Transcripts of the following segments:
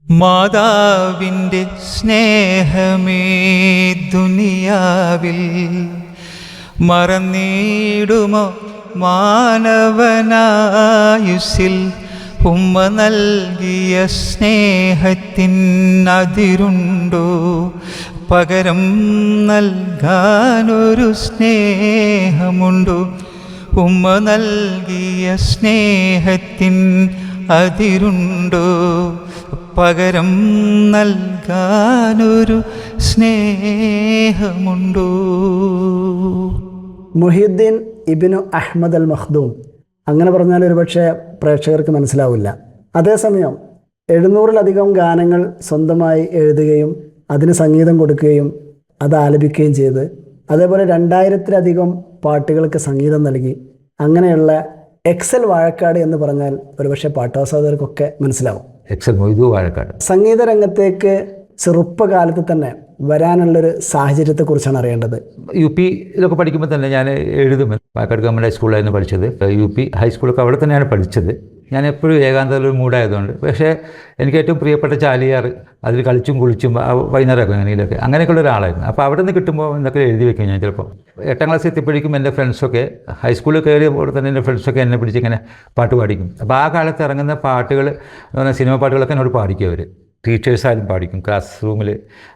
മാതാവിൻ്റെ സ്നേഹമേ ദുനിയാവിൽ മറന്നിടുമോ മാനവനായുസ്സിൽ ഉമ്മ നൽകിയ സ്നേഹത്തിനതിരുണ്ടോ പകരം നൽകാനൊരു സ്നേഹമുണ്ടോ ഉമ്മ നൽകിയ സ്നേഹത്തിൻ അതിരുണ്ടോ പകരം നൽകാനൊരു സ്നേഹമുണ്ടോ? മുഹിയുദ്ദീൻ ഇബ്നു അഹ്മദ് അൽ മഖ്ദൂം. അങ്ങനെ പറഞ്ഞാൽ ഒരുപക്ഷെ പ്രേക്ഷകർക്ക് മനസ്സിലാവില്ല. അതേസമയം 700-ലധികം ഗാനങ്ങൾ സ്വന്തമായി എഴുതുകയും അതിന് സംഗീതം കൊടുക്കുകയും അത് ആലപിക്കുകയും ചെയ്ത്, അതേപോലെ 2000-ലധികം പാട്ടുകൾക്ക് സംഗീതം നൽകി. അങ്ങനെയുള്ള എക്സൽ വാഴക്കാട് എന്ന് പറഞ്ഞാൽ ഒരുപക്ഷെ പാട്ടാസ്വാദകർക്കൊക്കെ മനസ്സിലാവും. എക്സൽ മൊയ്തു വാഴക്കാട്. സംഗീത രംഗത്തേക്ക് ചെറുപ്പകാലത്ത് തന്നെ വരാനുള്ളൊരു സാഹചര്യത്തെക്കുറിച്ചാണ് അറിയേണ്ടത്. UP-യിലൊക്കെ പഠിക്കുമ്പോൾ തന്നെ ഞാൻ എഴുതും. വാഴക്കാട് ഗവൺമെൻറ് ഹൈസ്കൂളിലായിരുന്നു പഠിച്ചത്. UP ഹൈസ്കൂളൊക്കെ അവിടെ തന്നെയാണ് പഠിച്ചത്. ഞാൻ എപ്പോഴും ഏകാന്തതയിൽ ഒരു മൂഡായതുകൊണ്ട്. പക്ഷേ എനിക്ക് ഏറ്റവും പ്രിയപ്പെട്ട ചാലിയാർ, അതിൽ കളിച്ചും കുളിച്ചും വൈകുന്നേരമൊക്കെ അങ്ങനെയൊക്കെ അങ്ങനെയൊക്കെയുള്ള ഒരാളായിരുന്നു. അപ്പോൾ അവിടെ നിന്ന് കിട്ടുമ്പോൾ എന്തൊക്കെ എഴുതി വെക്കും ഞാൻ. ചിലപ്പോൾ 8ാം ക്ലാസ് എത്തിയപ്പോഴേക്കും എൻ്റെ ഫ്രണ്ട്സൊക്കെ, ഹൈസ്കൂളിൽ കയറിയപ്പോൾ തന്നെ എൻ്റെ ഫ്രണ്ട്സൊക്കെ എന്നെ പിടിച്ച് ഇങ്ങനെ പാട്ട് പാടിക്കും. അപ്പോൾ ആ കാലത്ത് ഇറങ്ങുന്ന പാട്ടുകൾ എന്ന് പറഞ്ഞാൽ സിനിമ പാട്ടുകളൊക്കെ എന്നോട് പാടിക്കും അവർ. ടീച്ചേഴ്സായാലും പാടിക്കും, ക്ലാസ് റൂമിൽ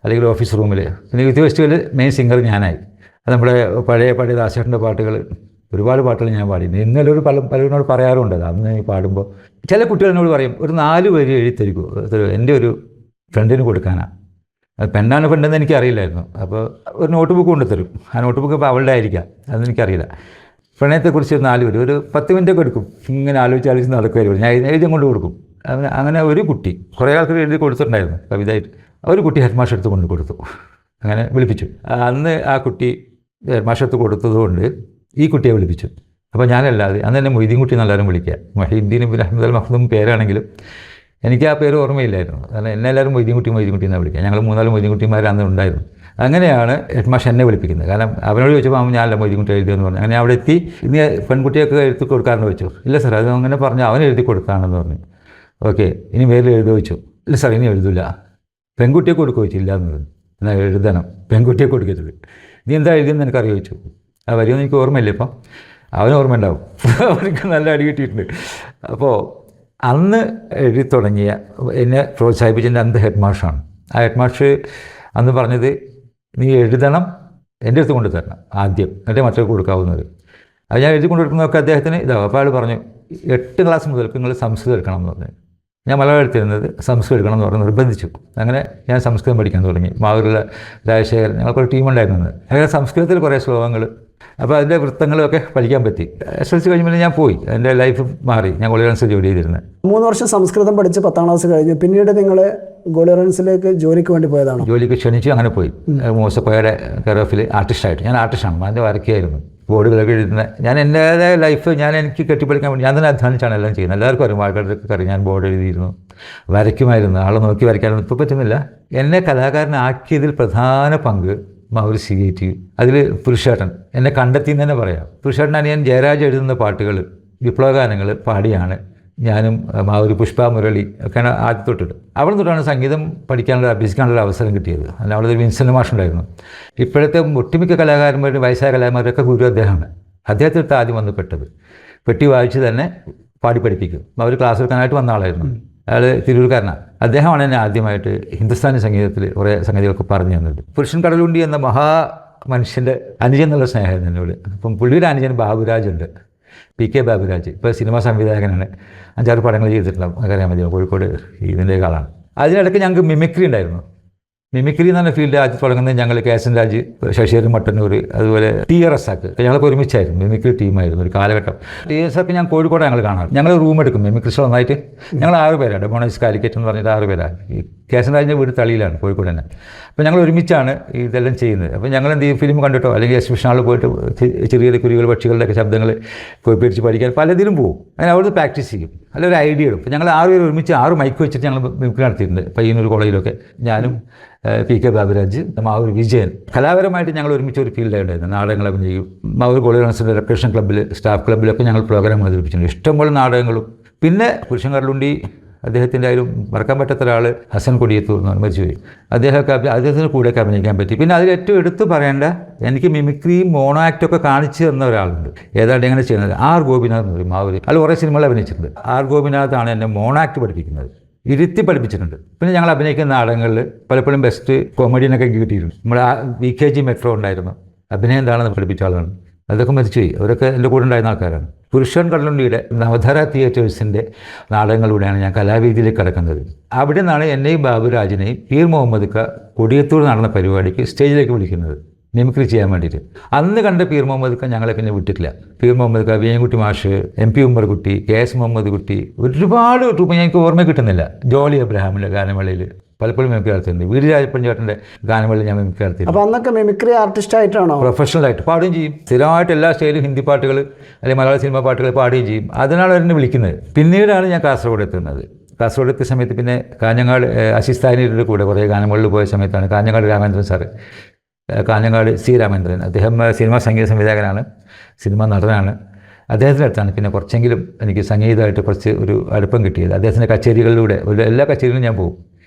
അല്ലെങ്കിൽ ഓഫീസ് റൂമിൽ. പിന്നെ യൂത്ത് ഫെസ്റ്റിവൽ മെയിൻ സിംഗർ ഞാനായി. അത് നമ്മുടെ പഴയ ദാസേട്ടൻ്റെ പാട്ടുകൾ, ഒരുപാട് പാട്ടുകൾ ഞാൻ പാടി. ഇന്നലെ ഒരു പലരോട് പറയാറുണ്ട് അന്ന് ഈ പാടുമ്പോൾ. ചില കുട്ടികളെന്നോട് പറയും, ഒരു 4 വരി എഴുതിത്തരിക്കും, എൻ്റെ ഒരു ഫ്രണ്ടിന് കൊടുക്കാനാണ്. അത് പെണ്ണാണ് ഫ്രണ്ടെന്ന് എനിക്കറിയില്ലായിരുന്നു. അപ്പോൾ ഒരു നോട്ട് ബുക്ക് കൊണ്ടുതരും. ആ നോട്ട് ബുക്ക് ഇപ്പോൾ അവളുടെ ആയിരിക്കാം, അതെനിക്കറിയില്ല. പ്രണയത്തെക്കുറിച്ച് 4 വരി, ഒരു 10 മിനിറ്റൊക്കെ എടുക്കും. ഇങ്ങനെ ആലോചിച്ച് നടക്കുമായിരുന്നു. ഞാൻ എഴുതി കൊണ്ട് കൊടുക്കും. അങ്ങനെ ഒരു കുട്ടി, കുറേ ആൾക്കാർ എഴുതി കൊടുത്തിട്ടുണ്ടായിരുന്നു കവിതയായിട്ട്. ഒരു കുട്ടി ഹെഡ് മാഷ് എടുത്ത് കൊണ്ട് കൊടുത്തു. അങ്ങനെ വിളിപ്പിച്ചു. അന്ന് ആ കുട്ടി ഹെഡ് മാഷ് എടുത്ത് കൊടുത്തതുകൊണ്ട് ഈ കുട്ടിയെ വിളിപ്പിച്ചു. അപ്പോൾ ഞാനല്ലാതെ അന്ന് എന്നെ മൊയ്തീൻ കുട്ടി എന്നെല്ലാവരും വിളിക്കുക. മുഹീദ്ദീൻ ഇബ്നു അഹ്മദ് അൽ മഖ്ദൂം പേരാണെങ്കിലും എനിക്ക് ആ പേര് ഓർമ്മയില്ലായിരുന്നു. കാരണം എന്നെ എല്ലാവരും മൊയ്തീൻ കുട്ടി എന്നാണ് വിളിക്കുക. ഞങ്ങൾ 3-4 മൊയ്തീൻ കുട്ടിമാർ അന്ന് ഉണ്ടായിരുന്നു. അങ്ങനെയാണ് ഹെഡ് മാഷ് എന്നെ വിളിപ്പിക്കുന്നത്. കാരണം അവനോട് ചോദിച്ചപ്പോൾ ഞാനല്ല മൊയ്തീൻ കുട്ടി എഴുതിയെന്ന് പറഞ്ഞു. അങ്ങനെ അവിടെ എത്തി, ഇനി പെൺകുട്ടിയൊക്കെ എഴുതി കൊടുക്കാമെന്ന് വെച്ചു. ഇല്ല സാർ, അത് അങ്ങനെ പറഞ്ഞു, അവൻ എഴുതി കൊടുക്കാമെന്ന് പറഞ്ഞു. ഓക്കെ, ഇനി മേലിൽ എഴുതി വെച്ചു. ഇല്ല സാർ, ഇനി എഴുതില്ല. പെൺകുട്ടിയെ കൊടുക്കുക വെച്ചില്ല എന്ന് പറഞ്ഞു. എന്നാൽ എഴുതണം, പെൺകുട്ടിയെ കൊടുക്കരുത്. നീ എന്താ എഴുതിയെന്ന് എനിക്കറിയാം ചോദിച്ചു. ആ വരിയൊന്നും എനിക്ക് ഓർമ്മയില്ല. ഇപ്പം അവന് ഓർമ്മ ഉണ്ടാവും. അവർക്ക് നല്ല അടി കിട്ടിയിട്ടുണ്ട്. അപ്പോൾ അന്ന് എഴുതി തുടങ്ങിയ, എന്നെ പ്രോത്സാഹിപ്പിച്ചതിൻ്റെ അന്ന് ഹെഡ് മാഷാണ്. ആ ഹെഡ് മാഷ് അന്ന് പറഞ്ഞത്, നീ എഴുതണം, എൻ്റെ അടുത്ത് കൊണ്ടു തരണം ആദ്യം, എന്നിട്ട് മറ്റൊരു കൊടുക്കാവുന്നത്. അത് ഞാൻ എഴുതി കൊണ്ടു കൊടുക്കുന്നതൊക്കെ അദ്ദേഹത്തിന് ഇതാവും. അപ്പോൾ അയാൾ പറഞ്ഞു, 8 ക്ലാസ് മുതൽക്ക് നിങ്ങൾ സംസ്കൃതം എടുക്കണം എന്ന് പറഞ്ഞു. ഞാൻ മലയാളം എടുത്തിരുന്നത്, സംസ്കൃതം എടുക്കണം എന്ന് പറഞ്ഞ് നിർബന്ധിച്ചു. അങ്ങനെ ഞാൻ സംസ്കൃതം പഠിക്കാൻ തുടങ്ങി. മാവൂരിലെ രാജശേഖരൻ, ഞങ്ങൾക്കൊരു ടീമുണ്ടായിരുന്നത്. അങ്ങനെ സംസ്കൃതത്തിൽ കുറേ ശ്ലോകങ്ങൾ, അപ്പോൾ അതിൻ്റെ വൃത്തങ്ങളൊക്കെ പഠിക്കാൻ പറ്റി. SLC കഴിഞ്ഞപ്പോൾ ഞാൻ പോയി, എൻ്റെ ലൈഫ് മാറി. ഞാൻ ഗോളിയൻസിൽ ജോലി ചെയ്തിരുന്നത്. 3 വർഷം സംസ്കൃതം പഠിച്ച് 10ാം ക്ലാസ് കഴിഞ്ഞു. പിന്നീട് നിങ്ങൾ ഗോളിയൻസിലേക്ക് ജോലിക്ക് വേണ്ടി പോയതാണ്? ജോലിക്ക് ക്ഷണിച്ചു, അങ്ങനെ പോയി. മൂസപ്പയുടെ കെയർ ആർട്ടിസ്റ്റായിട്ട്. ഞാൻ ആർട്ടിസ്റ്റാണ്, അതിൻ്റെ വരയ്ക്കായിരുന്നു, ബോർഡുകളൊക്കെ എഴുതുന്നത്. ഞാൻ എൻ്റേതായ ലൈഫ് എനിക്ക് കെട്ടിപ്പടിക്കാൻ വേണ്ടി ഞാൻ തന്നെ അധ്വാനിച്ചാണ് എല്ലാം ചെയ്യുന്നത്. എല്ലാവർക്കും അറിയും, ആൾക്കാർക്കൊക്കെ അറിയാം. ഞാൻ ബോർഡ് എഴുതിയിരുന്നു, വരയ്ക്കുമായിരുന്നു. ആളെ നോക്കി വരയ്ക്കാനൊന്നും ഇപ്പോൾ പറ്റുന്നില്ല. എന്നെ കലാകാരനാക്കിയതിൽ പ്രധാന പങ്ക് മാവൂർ CIT, അതിൽ പുരുഷേട്ടൻ എന്നെ കണ്ടെത്തിയെന്ന് തന്നെ പറയാം. പുരുഷേട്ടൻ അനിയൻ ജയരാജ് എഴുതുന്ന പാട്ടുകൾ, വിപ്ലവഗാനങ്ങൾ പാടിയാണ് ഞാനും മാവൂർ പുഷ്പ മുരളി ഒക്കെയാണ് ആദ്യം തൊട്ടിട്ട്. അവിടെ തൊട്ടാണ് സംഗീതം പഠിക്കാനുള്ള, അഭ്യസിക്കാനുള്ള അവസരം കിട്ടിയത്. അല്ല, അവിടെ ഒരു വിൻസെൻ്റ് മാഷുണ്ടായിരുന്നു. ഇപ്പോഴത്തെ ഒട്ടുമിക്ക കലാകാരന്മാരും വയസ്സായ കലാകാരന്മാരൊക്കെ ഗുരു അദ്ദേഹമാണ്. അദ്ദേഹത്തിനടുത്ത് ആദ്യം വന്ന് പെട്ടത്. പെട്ടി വായിച്ച് തന്നെ പാടി പഠിപ്പിക്കും. അവർ ക്ലാസ് എടുക്കാനായിട്ട് വന്ന ആളായിരുന്നു. അയാൾ തിരൂർക്കാരനാണ്. അദ്ദേഹമാണ് എന്നെ ആദ്യമായിട്ട് ഹിന്ദുസ്ഥാനി സംഗീതത്തിൽ കുറേ സംഗതികളൊക്കെ പറഞ്ഞു തന്നത്. പുരുഷൻ കടലുണ്ടി എന്ന മഹാ മനുഷ്യൻ്റെ അനുജൻ എന്നുള്ള സ്നേഹമായിരുന്നു എന്നോട്. അപ്പം പുള്ളിയുടെ അനുജൻ ബാബുരാജ് ഉണ്ട്, PK ബാബുരാജ്. ഇപ്പോൾ സിനിമാ സംവിധായകനാണ്. 5-6 പടങ്ങൾ ചെയ്തിട്ടുണ്ടാവും, അറിയാൻ മതി. കോഴിക്കോട് ഇതിൻ്റെ ആളാണ്. അതിനിടയ്ക്ക് ഞങ്ങൾക്ക് മിമിക്രി ഉണ്ടായിരുന്നു. മിമിക്രി എന്ന് പറഞ്ഞ ഫീൽഡ് ആദ്യം തുടങ്ങുന്നത് ഞങ്ങൾ KSN രാജ്, ശശിധരൻ മട്ടന്നൂർ, അതുപോലെ TRS ഞങ്ങളൊക്കെ ഒരുമിച്ചായിരുന്നു. മിമിക്രി ടീമായിരുന്നു ഒരു കാലഘട്ടം. TRS ഞാൻ കോഴിക്കോട് ഞങ്ങൾ കാണാറ്. ഞങ്ങൾ റൂം എടുക്കും മിമിക്രി ഷോ ഒന്നായിട്ട്. ഞങ്ങൾ 6 പേരാണ്. ഡെമോണൈസ് കാലിക്കറ്റ് എന്ന് പറഞ്ഞിട്ട് 6 പേരാണ്. ഈ KSN രാജിൻ്റെ വീട് തളിയിലാണ്, കോഴിക്കോട് തന്നെ. അപ്പോൾ ഞങ്ങൾ ഒരുമിച്ചാണ് ഇതെല്ലാം ചെയ്യുന്നത്. അപ്പോൾ ഞങ്ങൾ എന്ത് ചെയ്യും, ഫിലിം കണ്ടിട്ടോ അല്ലെങ്കിൽ എക്സിബിഷൻ ഹാളിൽ പോയിട്ട് ചെറിയ കുരുവികൾ പക്ഷികളുടെയൊക്കെ ശബ്ദങ്ങൾ പോയി പേടിച്ച് പഠിക്കാൻ പലതിലും പോകും. അങ്ങനെ അവിടുന്ന് പ്രാക്ടീസ് ചെയ്യും, അല്ലൊരു ഐഡിയ ഇടും. അപ്പോൾ ഞങ്ങൾ 6 പേര് ഒരുമിച്ച് 6 മൈക്ക് വെച്ചിട്ട് ഞങ്ങൾ മിമിക്രി നടത്തിയിട്ടുണ്ട്. പയ്യന്നൂർ കോളേജിലൊക്കെ ഞാനും PK ബാബുരാജ്, മാവൂർ വിജയൻ. കലാപരമായിട്ട് ഞങ്ങൾ ഒരുമിച്ച് ഒരു ഫീൽഡായിട്ടുണ്ടായിരുന്നു. നാടകങ്ങൾ അഭിനയിക്കും. മാവൂർ ഗോളിയൻസിൻ്റെ റെക്രേഷൻ ക്ലബ്ബിൽ, സ്റ്റാഫ് ക്ലബ്ബിലൊക്കെ ഞങ്ങൾ പ്രോഗ്രാം അവതരിപ്പിച്ചിട്ടുണ്ട്. ഇഷ്ടംപോലെ നാടകങ്ങളും. പിന്നെ പുരുഷൻ കടലുണ്ടി അദ്ദേഹത്തിൻ്റെ ആയാലും മറക്കാൻ പറ്റാത്ത ഒരാൾ ഹസൻ കൊടിയത്തൂർ എന്ന് പറഞ്ഞ് മരിച്ചുപോയി. അദ്ദേഹത്തിന് കൂടെയൊക്കെ അഭിനയിക്കാൻ പറ്റി. പിന്നെ അതിൽ ഏറ്റവും എടുത്തു പറയേണ്ട, എനിക്ക് മിമിക്രിയും മോണോ ആക്റ്റൊക്കെ കാണിച്ചു തന്ന ഒരാളുണ്ട്. ഏതാണ്ട് എങ്ങനെ ചെയ്യുന്നത്, ആർ ഗോപിനാഥ് എന്ന് പറയും. അതിൽ കുറേ സിനിമകൾ അഭിനയിച്ചിട്ടുണ്ട്. ആർ ഗോപിനാഥാണ് എന്നെ മോണോ ആക്ട് പഠിപ്പിക്കുന്നത്, ഇരുത്തി പഠിപ്പിച്ചിട്ടുണ്ട്. പിന്നെ ഞങ്ങൾ അഭിനയിക്കുന്ന നാടകങ്ങളിൽ പലപ്പോഴും ബെസ്റ്റ് കോമഡിയനൊക്കെ കിട്ടിയിട്ടുണ്ട്. നമ്മുടെ VKG മെട്രോ ഉണ്ടായിരുന്നു, അഭിനയം എന്താണെന്ന് പഠിപ്പിച്ച ആളാണ്. അതൊക്കെ മരിച്ചുപോയി. അവരൊക്കെ എൻ്റെ കൂടെ ഉണ്ടായിരുന്ന ആൾക്കാരാണ്. പുരുഷൻ കടലുണ്ടിയുടെ നവധാര തിയേറ്റേഴ്സിൻ്റെ നാടകങ്ങളിലൂടെയാണ് ഞാൻ കലാവേദിയിലേക്ക് കടക്കുന്നത്. അവിടെ നിന്നാണ് എന്നെയും ബാബുരാജിനെയും പീർ മുഹമ്മദ് കൊടിയത്തൂർ നടന്ന പരിപാടിക്ക് സ്റ്റേജിലേക്ക് വിളിക്കുന്നത്, മിമിക്രി ചെയ്യാൻ വേണ്ടിയിട്ട്. അന്ന് കണ്ട പീർ മുഹമ്മദ് ഞങ്ങളെ പിന്നെ വിട്ടിട്ടില്ല. പീർ മുഹമ്മദ് വിയൻകുട്ടി മാഷ്, MP ഉമ്മർകുട്ടി, KS മുഹമ്മദ് കുട്ടി, ഒരുപാട് ട്രൂപ്പ് എനിക്ക് ഓർമ്മ കിട്ടുന്നില്ല. ജോളി അബ്രഹാമിൻ്റെ ഗാനമേളയിൽ പലപ്പോഴും മിമിക്രി നടത്തിയിട്ടുണ്ട്. വീട് രാജപ്പൻ ചേട്ടൻ്റെ ഗാനമേളയിൽ ഞാൻ മിമിക്രി നടത്തിയിട്ടുണ്ട്. അപ്പോൾ അന്നൊക്കെ മിമിക്രി ആർട്ടിസ്റ്റ് ആയിട്ടാണോ? പ്രൊഫഷണലായിട്ട് പാടുകയും ചെയ്യും. സ്ഥിരമായിട്ട് എല്ലാ സ്റ്റൈലും ഹിന്ദി പാട്ടുകൾ അല്ലെങ്കിൽ മലയാള സിനിമ പാട്ടുകൾ പാടുകയും ചെയ്യും. അതിനാണ് എന്നെ വിളിക്കുന്നത്. പിന്നീടാണ് ഞാൻ കാസർഗോഡ് എത്തുന്നത്. കാസർഗോഡ് എത്തിയ സമയത്ത് പിന്നെ കാഞ്ഞങ്ങാട് അസിസ്ഥാനിയുടെ കൂടെ കുറേ ഗാനമേളയിൽ പോയ സമയത്താണ് കാഞ്ഞങ്ങാട് രാമേന്ദ്രൻ സാറ്, കാഞ്ഞങ്ങാട് C. രാമേന്ദ്രൻ, അദ്ദേഹം സിനിമാ സംഗീത സംവിധായകനാണ്, സിനിമാ നടനാണ്. അദ്ദേഹത്തിൻ്റെ അടുത്താണ് പിന്നെ കുറച്ചെങ്കിലും എനിക്ക് സംഗീതമായിട്ട് കുറച്ച് ഒരു അടുപ്പം കിട്ടിയത്. അദ്ദേഹത്തിൻ്റെ കച്ചേരികളിലൂടെ എല്ലാ കച്ചേരിയിലും ഞാൻ പോകും,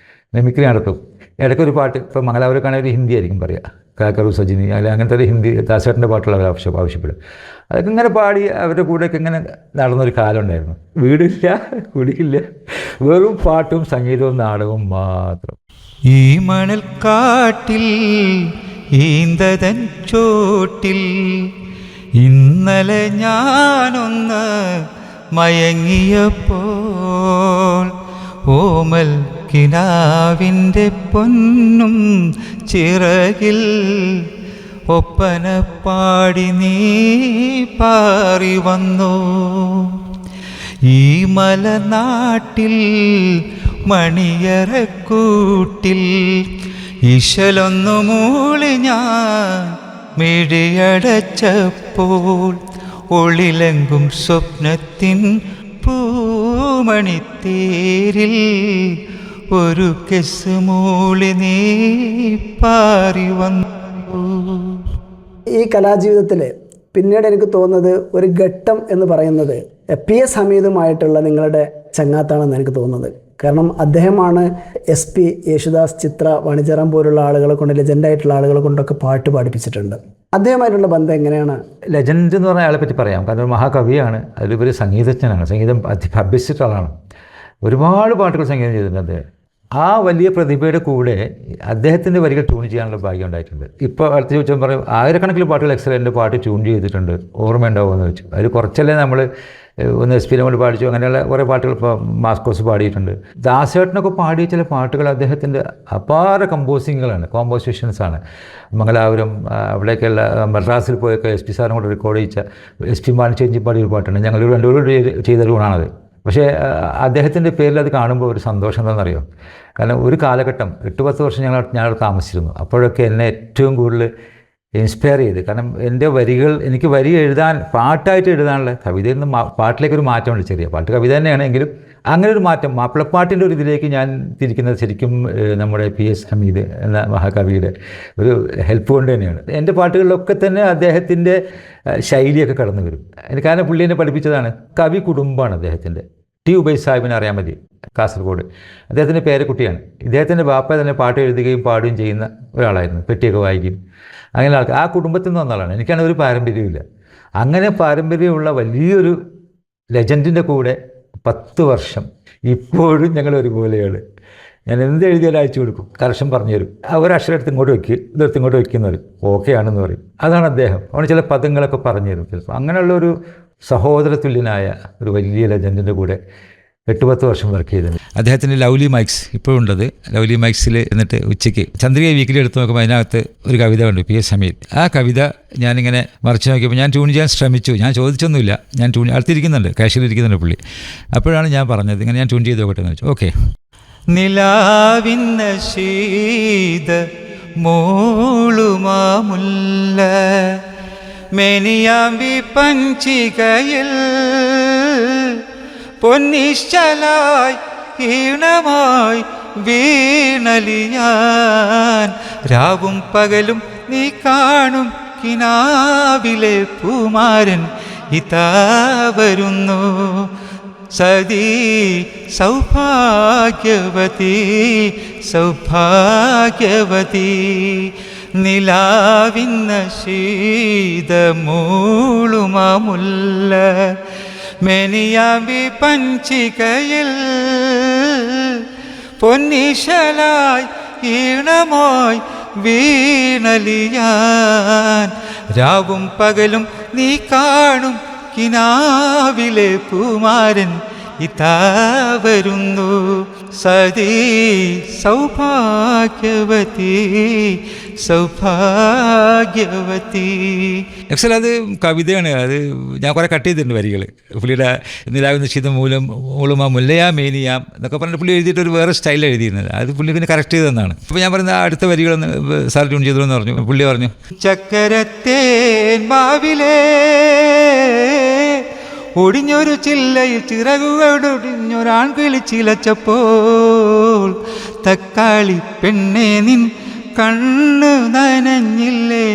മിമിക്രി നടത്തും. ഇടയ്ക്കൊരു പാട്ട്, ഇപ്പോൾ മംഗലാപുരക്കാണെങ്കിൽ ഒരു ഹിന്ദി ആയിരിക്കും പറയുക, കാക്കറു സജിനി അല്ലെങ്കിൽ അങ്ങനത്തെ ഒരു ഹിന്ദി ദാസേട്ടൻ്റെ പാട്ടുകൾ അവർ ആവശ്യപ്പെടും. അതൊക്കെ ഇങ്ങനെ പാടി അവരുടെ കൂടെയൊക്കെ ഇങ്ങനെ നടന്നൊരു കാലം ഉണ്ടായിരുന്നു. വീടില്ല, കുടിയില്ല, വെറും പാട്ടും സംഗീതവും നാടകവും മാത്രം. ഈ മണൽക്കാട്ടിൽ ഈന്തതൻ ചോട്ടിൽ ഇന്നലെ ഞാനൊന്ന് മയങ്ങിയപ്പോൾ ഓമൽ കിനാവിൻ്റെ പൊന്നും ചിറകിൽ ഒപ്പന പാടി നീ പാറി വന്നു. ഈ മലനാട്ടിൽ മണിയറക്കൂട്ടിൽ ഇശലൊന്നു മൂളി ഞാൻ മിഴിയടച്ചപ്പോൾ ഒളിലെങ്കും സ്വപ്നത്തിൻ പൂമണിത്തേരിൽ ഒരു കെസ് മൂളി നീ പാറി വന്നു. ഈ കലാജീവിതത്തിൽ പിന്നീട് എനിക്ക് തോന്നുന്നത് ഒരു ഘട്ടം എന്ന് പറയുന്നത് PS ഹമീദുമായിട്ടുള്ള നിങ്ങളുടെ ചങ്ങാത്താണെന്ന് എനിക്ക് തോന്നുന്നത്. കാരണം അദ്ദേഹമാണ് SP യേശുദാസ്, ചിത്ര, വണിജറാം പോലുള്ള ആളുകളെ കൊണ്ട്, ലെജൻഡായിട്ടുള്ള ആളുകളെ കൊണ്ടൊക്കെ പാട്ട് പാടിപ്പിച്ചിട്ടുണ്ട്. അദ്ദേഹമായിട്ടുള്ള ബന്ധം എങ്ങനെയാണ്? ലെജൻഡ് എന്ന് പറഞ്ഞ ആളെ പറ്റി പറയാം. കാരണം മഹാകവിയാണ്, അതിലുപരി സംഗീതജ്ഞനാണ്, സംഗീതം അഭ്യസിച്ച ആളാണ്. ഒരുപാട് പാട്ടുകൾ സംഗീതം ചെയ്തിട്ടുണ്ട് അദ്ദേഹം. ആ വലിയ പ്രതിഭയുടെ കൂടെ അദ്ദേഹത്തിൻ്റെ വരികൾ ട്യൂൺ ചെയ്യാനുള്ള ഭാഗ്യം ഉണ്ടായിട്ടുണ്ട്. ഇപ്പോൾ അടുത്ത ചോദിച്ചാൽ പറയും, ആയിരക്കണക്കിന് പാട്ടുകൾ എക്സലൻ്റ് പാട്ട് ട്യൂൺ ചെയ്തിട്ടുണ്ട്, ഓർമ്മയുണ്ടാവുമെന്ന് വെച്ചു. അതിൽ കുറച്ചല്ലേ നമ്മൾ ഒന്ന് SP കൊണ്ട് പാടിച്ചു, അങ്ങനെയുള്ള കുറേ പാട്ടുകൾ ഇപ്പോൾ മാസ്കോസ് പാടിയിട്ടുണ്ട്. ദാസേട്ടനൊക്കെ പാടിയ ചില പാട്ടുകൾ അദ്ദേഹത്തിൻ്റെ അപാര കോമ്പോസിഷൻസാണ്. മംഗലാപുരം അവിടേക്കുള്ള മദ്രാസിൽ പോയൊക്കെ SP സാറിനും കൂടെ റെക്കോർഡ് ചെയ്യിച്ച SP മാണിച്ചേഞ്ചി പാടിയൊരു പാട്ടുണ്ട്. ഞങ്ങൾ രണ്ടുപേരും ചെയ്തൊരു ഗുണമാണത്. പക്ഷേ അദ്ദേഹത്തിൻ്റെ പേരിൽ അത് കാണുമ്പോൾ ഒരു സന്തോഷം എന്താണെന്നറിയോ? കാരണം ഒരു കാലഘട്ടം 8-10 വർഷം ഞാനവിടെ താമസിച്ചിരുന്നു. അപ്പോഴൊക്കെ എന്നെ ഏറ്റവും കൂടുതൽ ഇൻസ്പയർ ചെയ്ത്, കാരണം എൻ്റെ വരികൾ, എനിക്ക് വരി എഴുതാൻ, പാട്ടായിട്ട് എഴുതാനുള്ള, കവിതയിൽ നിന്ന് പാട്ടിലേക്കൊരു മാറ്റമുണ്ട്. ചെറിയ പാട്ട് കവിത തന്നെയാണ്, എങ്കിലും അങ്ങനെ ഒരു മാറ്റം, മാപ്പിളപ്പാട്ടിൻ്റെ ഒരു ഇതിലേക്ക് ഞാൻ തിരിക്കുന്നത് ശരിക്കും നമ്മുടെ PS ഹമീദ് എന്ന മഹാകവിയുടെ ഒരു ഹെൽപ്പ് കൊണ്ട് തന്നെയാണ്. എൻ്റെ പാട്ടുകളിലൊക്കെ തന്നെ അദ്ദേഹത്തിൻ്റെ ശൈലിയൊക്കെ കടന്നു വരും. കാരണം പുള്ളി എന്നെ പഠിപ്പിച്ചതാണ്. കവി കുടുംബമാണ് അദ്ദേഹത്തിൻ്റെ. T. ഉബൈദ് സാഹിബിനെ അറിയാൻ മതി, കാസർഗോഡ്. അദ്ദേഹത്തിൻ്റെ പേരക്കുട്ടിയാണ്. ഇദ്ദേഹത്തിൻ്റെ ബാപ്പ തന്നെ പാട്ട് എഴുതുകയും പാടുകയും ചെയ്യുന്ന ഒരാളായിരുന്നു, പെട്ടിയൊക്കെ വായിക്കും. അങ്ങനെ ആ കുടുംബത്തിൽ നിന്ന് വന്ന ആളാണ്. എനിക്കാണ് ഒരു പാരമ്പര്യമില്ല. അങ്ങനെ പാരമ്പര്യമുള്ള വലിയൊരു ലെജൻഡിൻ്റെ കൂടെ 10 വർഷം ഇപ്പോഴും ഞങ്ങൾ ഒരുപോലെയാണ്. ഞാൻ എന്ത് എഴുതിയാലും അയച്ചു കൊടുക്കും, കറക്ഷൻ പറഞ്ഞു തരും. ഒരക്ഷരം എടുത്ത് ഇങ്ങോട്ട് വയ്ക്കുക, ഇതെടുത്ത് ഇങ്ങോട്ട് വയ്ക്കുന്ന പറയും, ഓക്കെ ആണെന്ന് പറയും. അതാണ് അദ്ദേഹം. അവന് ചില പദങ്ങളൊക്കെ പറഞ്ഞു തരും ചിലപ്പോൾ. അങ്ങനെയുള്ളൊരു സഹോദരതുല്യനായ ഒരു വലിയ ലെജൻഡിൻ്റെ കൂടെ 8-10 വർഷം വർക്ക് ചെയ്തത്. അദ്ദേഹത്തിൻ്റെ ലവ്ലി മൈക്സ് ഇപ്പോഴുണ്ടത്. ലവ്ലി മൈക്സിൽ എന്നിട്ട് ഉച്ചയ്ക്ക് ചന്ദ്രിക വീക്കിലി എടുത്ത് നോക്കുമ്പോൾ അതിനകത്ത് ഒരു കവിത ഉണ്ട്, PS ഹമീദ്. ആ കവിത ഞാനിങ്ങനെ മറിച്ച് നോക്കിയപ്പോൾ ഞാൻ ട്യൂൺ ചെയ്യാൻ ശ്രമിച്ചു. ഞാൻ ചോദിച്ചൊന്നുമില്ല, ഞാൻ ട്യൂൺ അടുത്തിരിക്കുന്നുണ്ട്, കാശിലിരിക്കുന്നുണ്ട് പുള്ളി. അപ്പോഴാണ് ഞാൻ പറഞ്ഞത്, ഇങ്ങനെ ഞാൻ ട്യൂൺ ചെയ്ത് നോക്കട്ടെ എന്ന് വെച്ചു. ഓക്കെ. നിലാവിന്ന ശീത മോളുമാമുല്ല മെനിയാമ്പി പഞ്ചികയിൽ പൊന്നിശ്ചലായി ഈണമായി വീണലിയാൻ രാവും പകലും നീ കാണും കിനാവിലെ പൂമാരൻ ഇതാ വരുന്നു. സദീ സൗഭാഗ്യവതി സൗഭാഗ്യവതി നിലാവിന്ന ശീതമൂളുമാമുല്ല മെനിയാമ്പി പഞ്ചികയിൽ പൊന്നിശലായി ഈണമായി വീണലിയാൻ രാവും പകലും നീ കാണും കിനാവിലെ പൂമാരൻ ഇതാ വരുന്നു സദീ സൗഭാഗ്യവതി സൗഭാഗ്യവതി. ആക്ച്വലി അത് കവിതയാണ്. അത് ഞാൻ കുറേ കട്ട് ചെയ്തിട്ടുണ്ട് വരികൾ. പുള്ളിയുടെ നിലാവിന്ന ശീതം മൂലമാ മുല്ലയാ മേനിയാം എന്നൊക്കെ പറഞ്ഞിട്ട് പുള്ളി എഴുതിയിട്ട് ഒരു വേറെ സ്റ്റൈലിൽ എഴുതിയിരുന്നത്. അത് പുള്ളി പിന്നെ കറക്റ്റ് ചെയ്തതെന്നാണ്. അപ്പോൾ ഞാൻ പറയുന്ന അടുത്ത വരികളൊന്ന് സാർ ട്യൂൺ ചെയ്തതെന്ന് പറഞ്ഞു. പുള്ളി പറഞ്ഞു, ചക്കരത്തേൻ മാവിലേ ഒടിഞ്ഞൊരു ചില്ലയിൽ ചിറകുകളൊടിഞ്ഞൊരാൺകിളി ചിലച്ചപ്പോൾ തക്കാളി പെണ്ണേ നിൻ കണ്ണ് നനഞ്ഞില്ലേ.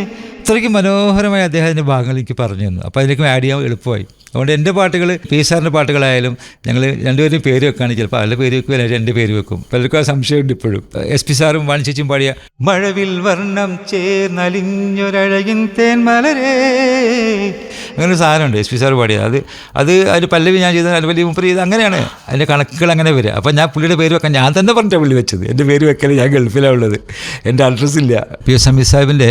അത്രയ്ക്ക് മനോഹരമായ അദ്ദേഹത്തിൻ്റെ ഭാഗങ്ങൾ എനിക്ക് പറഞ്ഞു തന്നു. അപ്പോൾ അതിലേക്ക് ആഡ് ചെയ്യാൻ എളുപ്പമായി. അതുകൊണ്ട് എൻ്റെ പാട്ടുകൾ, പി സാറിൻ്റെ പാട്ടുകളായാലും ഞങ്ങൾ രണ്ടുപേരും പേര് വെക്കുകയാണെങ്കിൽ ചിലപ്പോൾ അവരുടെ പേര് വെക്കും, അല്ലെങ്കിൽ എൻ്റെ പേര് വെക്കും. പലർക്കും ആ സംശയമുണ്ട് ഇപ്പോഴും. SP സാറും വാണിച്ചേച്ചും പാടിയ മഴവിൽ വർണ്ണം ചേർന്നലിഞ്ഞൊരഴകിൻ തേൻ മലരേ, അങ്ങനെ ഒരു സാധനമുണ്ട് SP സാർ പാടിയത്. അതിൽ പല്ലവി ഞാൻ ചെയ്ത അലുവലി മുപ്പത് ചെയ്ത് അങ്ങനെയാണ് അതിൻ്റെ കണക്കുകൾ അങ്ങനെ വരിക. അപ്പോൾ ഞാൻ പുള്ളിയുടെ പേര് വെക്കാൻ ഞാൻ തന്നെ പറഞ്ഞിട്ടാണ് പുള്ളി വെച്ചത്. എൻ്റെ പേര് വെക്കൽ ഞാൻ ഗൾഫിലാണ് ഉള്ളത്, എൻ്റെ അഡ്രസ്സ് ഇല്ല. PS ഹമീദ് സാഹിബിൻ്റെ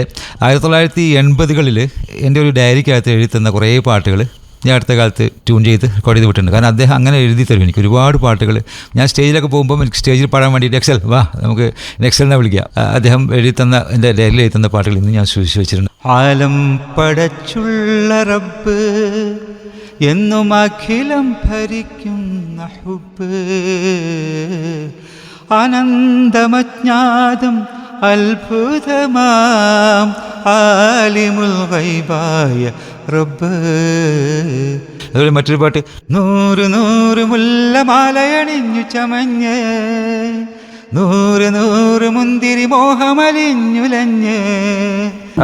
1980കളിൽ എൻ്റെ ഒരു ഡയറിക്കകത്ത് എഴുതി തന്ന കുറേ പാട്ടുകൾ ഞാൻ അടുത്ത കാലത്ത് ട്യൂൺ ചെയ്ത് റെക്കോർഡ് ചെയ്ത് വിട്ടിട്ടുണ്ട്. കാരണം അദ്ദേഹം അങ്ങനെ എഴുതി തരും എനിക്ക് ഒരുപാട് പാട്ടുകൾ. ഞാൻ സ്റ്റേജിലൊക്കെ പോകുമ്പോൾ എനിക്ക് സ്റ്റേജിൽ പാടാൻ വേണ്ടിയിട്ട് എക്സൽ വാ നമുക്ക് എക്സലിനെ വിളിക്കുക. അദ്ദേഹം എഴുതി തന്ന എൻ്റെ ഡയറിയിൽ എഴുതി തന്ന പാട്ടുകൾ ഇന്ന് ഞാൻ സൂക്ഷിച്ച് വെച്ചിട്ടുണ്ട്. ആലം പടച്ചുള്ള റബ്ബ് എന്നും അഖിലം ഭരിക്കുന്ന ഹുബ്ബ്, ആനന്ദമജ്ഞാതം അത്ഭുതമാം ആലിമുൽ ഗൈബായ റബ്ബ്. അതുപോലെ മറ്റൊരു പാട്ട്, നൂറ് നൂറ് മുല്ലമാലയണിഞ്ഞു ചമഞ്ഞ്, നൂറ് നൂറ് മുന്തിരി മോഹമലിഞ്ഞുലഞ്ഞ്.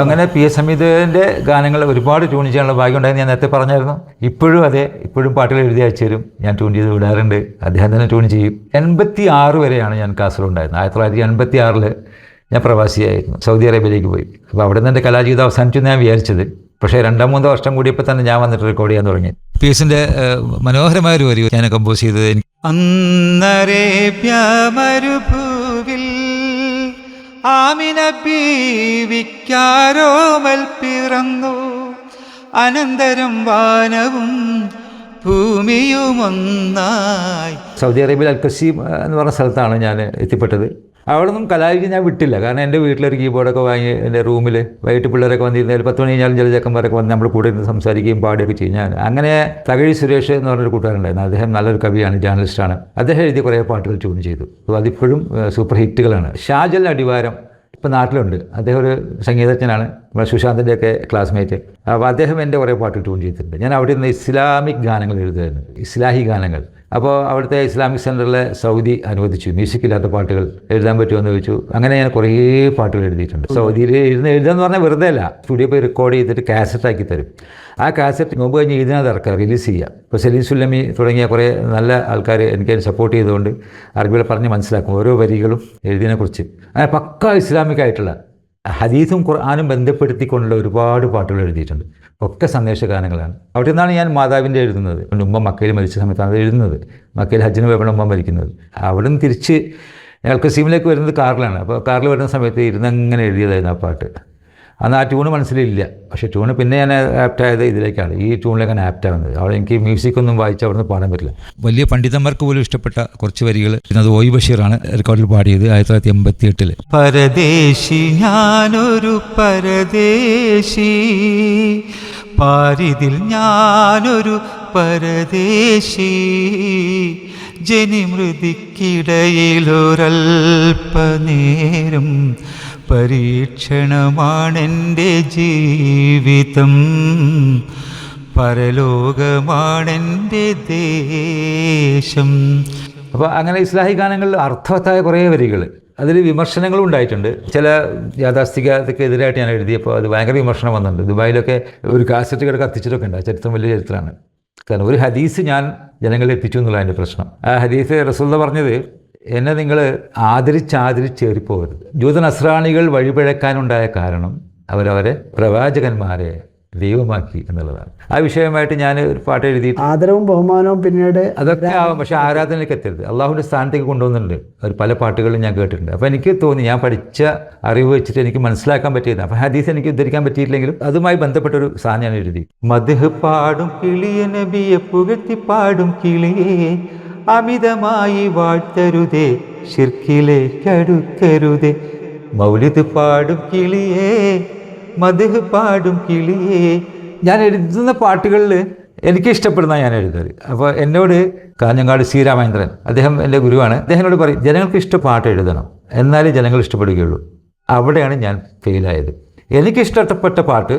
അങ്ങനെ PS ഹമീദിൻ്റെ ഗാനങ്ങൾ ഒരുപാട് ട്യൂൺ ചെയ്യാനുള്ള ഭാഗ്യം ഉണ്ടായിരുന്നു. ഞാൻ നേരത്തെ പറഞ്ഞായിരുന്നു. ഇപ്പോഴും അതെ, ഇപ്പോഴും പാട്ടുകൾ എഴുതി അയച്ചു തരും, ഞാൻ ട്യൂൺ ചെയ്ത് വിടാറുണ്ട്. അദ്ദേഹം തന്നെ ട്യൂൺ ചെയ്യും. 86 വരെയാണ് ഞാൻ കാസർഗോഡ് ഉണ്ടായിരുന്നത്. 1986 ഞാൻ പ്രവാസിയായിരുന്നു, സൗദി അറേബ്യയിലേക്ക് പോയി. അപ്പോൾ അവിടെ നിന്ന് എൻ്റെ കലാജീവിതം അവസാനിച്ചു ഞാൻ വിചാരിച്ചത്. പക്ഷേ 2-3 വർഷം കൂടിയപ്പോൾ തന്നെ ഞാൻ വന്നിട്ട് റെക്കോർഡ് ചെയ്യാൻ തുടങ്ങി. PS-ൻ്റെ മനോഹരമായ ഒരു വരി ഞാൻ കമ്പോസ് ചെയ്തത്. അന്നറേബ്യ മരുഭൂവിൽ ആമിന ബീവിക്കാരോമൽ പിറന്നു, അനന്തരം വാനവും ഭൂമിയുമൊന്നായി. സൗദി അറേബ്യയിൽ അൽക്കസീം എന്ന് പറഞ്ഞ സ്ഥലത്താണ് ഞാൻ എത്തിപ്പെട്ടത്. അവിടെ നിന്നും കലാവിധി ഞാൻ വിട്ടില്ല. കാരണം എൻ്റെ വീട്ടിലൊരു കീബോർഡൊക്കെ വാങ്ങി എൻ്റെ റൂമിൽ വൈകിട്ട് പിള്ളേരൊക്കെ വന്നിരുന്നാൽ 10 മണി കഴിഞ്ഞാലും ചില ചെക്കന്മാരൊക്കെ വന്ന് നമ്മൾ കൂടെ ഇരുന്ന് സംസാരിക്കുകയും പാടുകയൊക്കെ ചെയ്യും. ഞാൻ അങ്ങനെ തകഴി സുരേഷ് എന്ന് പറഞ്ഞൊരു കൂട്ടുകാരുണ്ടായിരുന്നു. അദ്ദേഹം നല്ലൊരു കവിയാണ്, ജേർണലിസ്റ്റാണ്. അദ്ദേഹം എഴുതിയ കുറേ പാട്ടുകൾ ട്യൂൺ ചെയ്തു. അപ്പോൾ അതിപ്പോഴും സൂപ്പർ ഹിറ്റുകളാണ്. ഷാജൽ അടിവാരം ഇപ്പോൾ നാട്ടിലുണ്ട്. അദ്ദേഹം ഒരു സംഗീതജ്ഞനാണ്, നമ്മുടെ സുശാന്തിൻ്റെയൊക്കെ ക്ലാസ്മേറ്റ്. അപ്പോൾ അദ്ദേഹം എൻ്റെ കുറേ പാട്ട് ട്യൂൺ ചെയ്തിട്ടുണ്ട്. ഞാൻ അവിടെ നിന്ന് ഇസ്ലാമിക് ഗാനങ്ങൾ എഴുതുമായിരുന്നു, ഇസ്ലാഹി ഗാനങ്ങൾ. അപ്പോൾ അവിടുത്തെ ഇസ്ലാമിക് സെൻറ്ററിലെ സൗദി അനുവദിച്ചു മ്യൂസിക്കില്ലാത്ത പാട്ടുകൾ എഴുതാൻ പറ്റുമെന്ന് ചോദിച്ചു. അങ്ങനെ ഞാൻ കുറേ പാട്ടുകൾ എഴുതിയിട്ടുണ്ട്. സൗദിയിൽ എഴുതാന്ന് പറഞ്ഞാൽ വെറുതെ അല്ല, സ്റ്റുഡിയോ പോയി റെക്കോർഡ് ചെയ്തിട്ട് കാസറ്റാക്കി തരും. ആ കാസറ്റ് നോമ്പ് കഴിഞ്ഞ് ഇതിനകത്ത് ഇറക്കുക, റിലീസ് ചെയ്യുക. ഇപ്പോൾ സലീം സുല്ലമി തുടങ്ങിയ കുറേ നല്ല ആൾക്കാർ എനിക്ക് സപ്പോർട്ട് ചെയ്തുകൊണ്ട് അറബികളെ പറഞ്ഞ് മനസ്സിലാക്കും ഓരോ വരികളും എഴുതിയതിനെക്കുറിച്ച്. അങ്ങനെ പക്കാ ഇസ്ലാമിക് ആയിട്ടുള്ള ഹദീസും ഖുർആനും ബന്ധപ്പെടുത്തിക്കൊണ്ടുള്ള ഒരുപാട് പാട്ടുകൾ എഴുതിയിട്ടുണ്ട്. ഒക്കെ സന്ദേശ ഗാനങ്ങളാണ്. അവിടെ നിന്നാണ് ഞാൻ മാതാവിൻ്റെ എഴുതുന്നത്. ഉമ്മ മക്കയിൽ മരിച്ച സമയത്താണ് അത് എഴുതുന്നത്. മക്കയിൽ ഹജ്ജിന് പോയപ്പോൾ ഉമ്മ മരിക്കുന്നത്. അവിടെ നിന്ന് തിരിച്ച് അൽക്കസീമിലേക്ക് വരുന്നത് കാറിലാണ്. അപ്പോൾ കാറിൽ വരുന്ന സമയത്ത് ഇരുന്നങ്ങനെ എഴുതിയതായിരുന്നു ആ പാട്ട്. അന്ന് ആ ട്യൂണ് മനസ്സിലില്ല. പക്ഷേ ട്യൂണ് പിന്നെ ഞാൻ ആപ്റ്റായത് ഇതിലേക്കാണ്, ഈ ട്യൂണിലേക്കാണ് ആപ്റ്റാവുന്നത്. അവിടെ എനിക്ക് മ്യൂസിക്കൊന്നും വായിച്ച് അവിടെ നിന്ന് പാടാൻ പറ്റില്ല. വലിയ പണ്ഡിതന്മാർക്ക് പോലും ഇഷ്ടപ്പെട്ട കുറച്ച് വരികൾ. പിന്നെ അത് OI ബഷീറാണ് റെക്കോർഡിൽ പാടിയത് 1988. പരദേശി ഞാനൊരു പരദേശി, പാരിതിൽ ഞാനൊരു പരദേശി, ജനിമൃതിക്കിടയിലൊരൽപ്പനേരം പരീക്ഷണമാണെൻ്റെ ജീവിതം, പരലോകമാണെൻ്റെ ദേശം. അപ്പോൾ അങ്ങനെ ഇസ്ലാഹി ഗാനങ്ങളിൽ അർത്ഥവത്തായ കുറേ വരികൾ, അതിൽ വിമർശനങ്ങളും ഉണ്ടായിട്ടുണ്ട്. ചില യാഥാസ്ഥികതയ്ക്ക് എതിരായിട്ട് ഞാൻ എഴുതിയപ്പോൾ അത് ഭയങ്കര വിമർശനം വന്നിട്ടുണ്ട്. ദുബായിലൊക്കെ ഒരു കാസറ്റ് കട കത്തിച്ചിട്ടൊക്കെ ഉണ്ട്. ആ ചരിത്രം വലിയ ചരിത്രമാണ്. കാരണം ഒരു ഹദീസ് ഞാൻ ജനങ്ങളിൽ എത്തിച്ചു എന്നുള്ള എൻ്റെ പ്രശ്നം. ആ ഹദീസ് റസൂലുള്ളാഹി പറഞ്ഞത്, എന്നെ നിങ്ങൾ ആദരിച്ചേറിപ്പോകരുത്. ജൂത നസ്രാണികൾ വഴിപിഴക്കാനുണ്ടായ കാരണം അവരവരെ പ്രവാചകന്മാരെ ദൈവമാക്കി എന്നുള്ളതാണ്. ആ വിഷയമായിട്ട് ഞാൻ ഒരു പാട്ട് എഴുതി. ആദരവും ബഹുമാനവും പിന്നീട് അതൊക്കെ ആവാം, പക്ഷേ ആരാധനയിലേക്ക് എത്തരുത്. അള്ളാഹുവിൻ്റെ സ്ഥാനത്തേക്ക് കൊണ്ടുവന്നിട്ടുണ്ട്. ഒരു പല പാട്ടുകളും ഞാൻ കേട്ടിട്ടുണ്ട്. അപ്പോൾ എനിക്ക് തോന്നി, ഞാൻ പഠിച്ച അറിവ് വെച്ചിട്ട് എനിക്ക് മനസ്സിലാക്കാൻ പറ്റിയത്, അപ്പോൾ ഹദീസ് എനിക്ക് ഉദ്ധരിക്കാൻ പറ്റിയില്ലെങ്കിലും അതുമായി ബന്ധപ്പെട്ടൊരു സാധനം ഞാൻ എഴുതി. മദ്ഹ് പാടും കിളിയെ നബിയെ പുകഴ്ത്തി പാടും കിളിയെ, അമിതമായി വാഴ്ത്തരുതേ ശിർക്കിലേക്ക് അടുക്കരുതേ. മൗലിദ് പാടും കിളിയേ, മദ്ഹ് പാടും കിളിയേ. ഞാൻ എഴുതുന്ന പാട്ടുകളിൽ എനിക്ക് ഇഷ്ടപ്പെടുന്ന ഞാൻ എഴുതാറ്. അപ്പോൾ എന്നോട് കാഞ്ഞങ്ങാട് ശ്രീരാമേന്ദ്രൻ, അദ്ദേഹം എൻ്റെ ഗുരുവാണ്, അദ്ദേഹത്തിനോട് പറയും, ജനങ്ങൾക്ക് ഇഷ്ട പാട്ട് എഴുതണം, എന്നാലേ ജനങ്ങൾ ഇഷ്ടപ്പെടുകയുള്ളൂ. അവിടെയാണ് ഞാൻ ഫെയിലായത്. എനിക്കിഷ്ടപ്പെട്ട പാട്ട്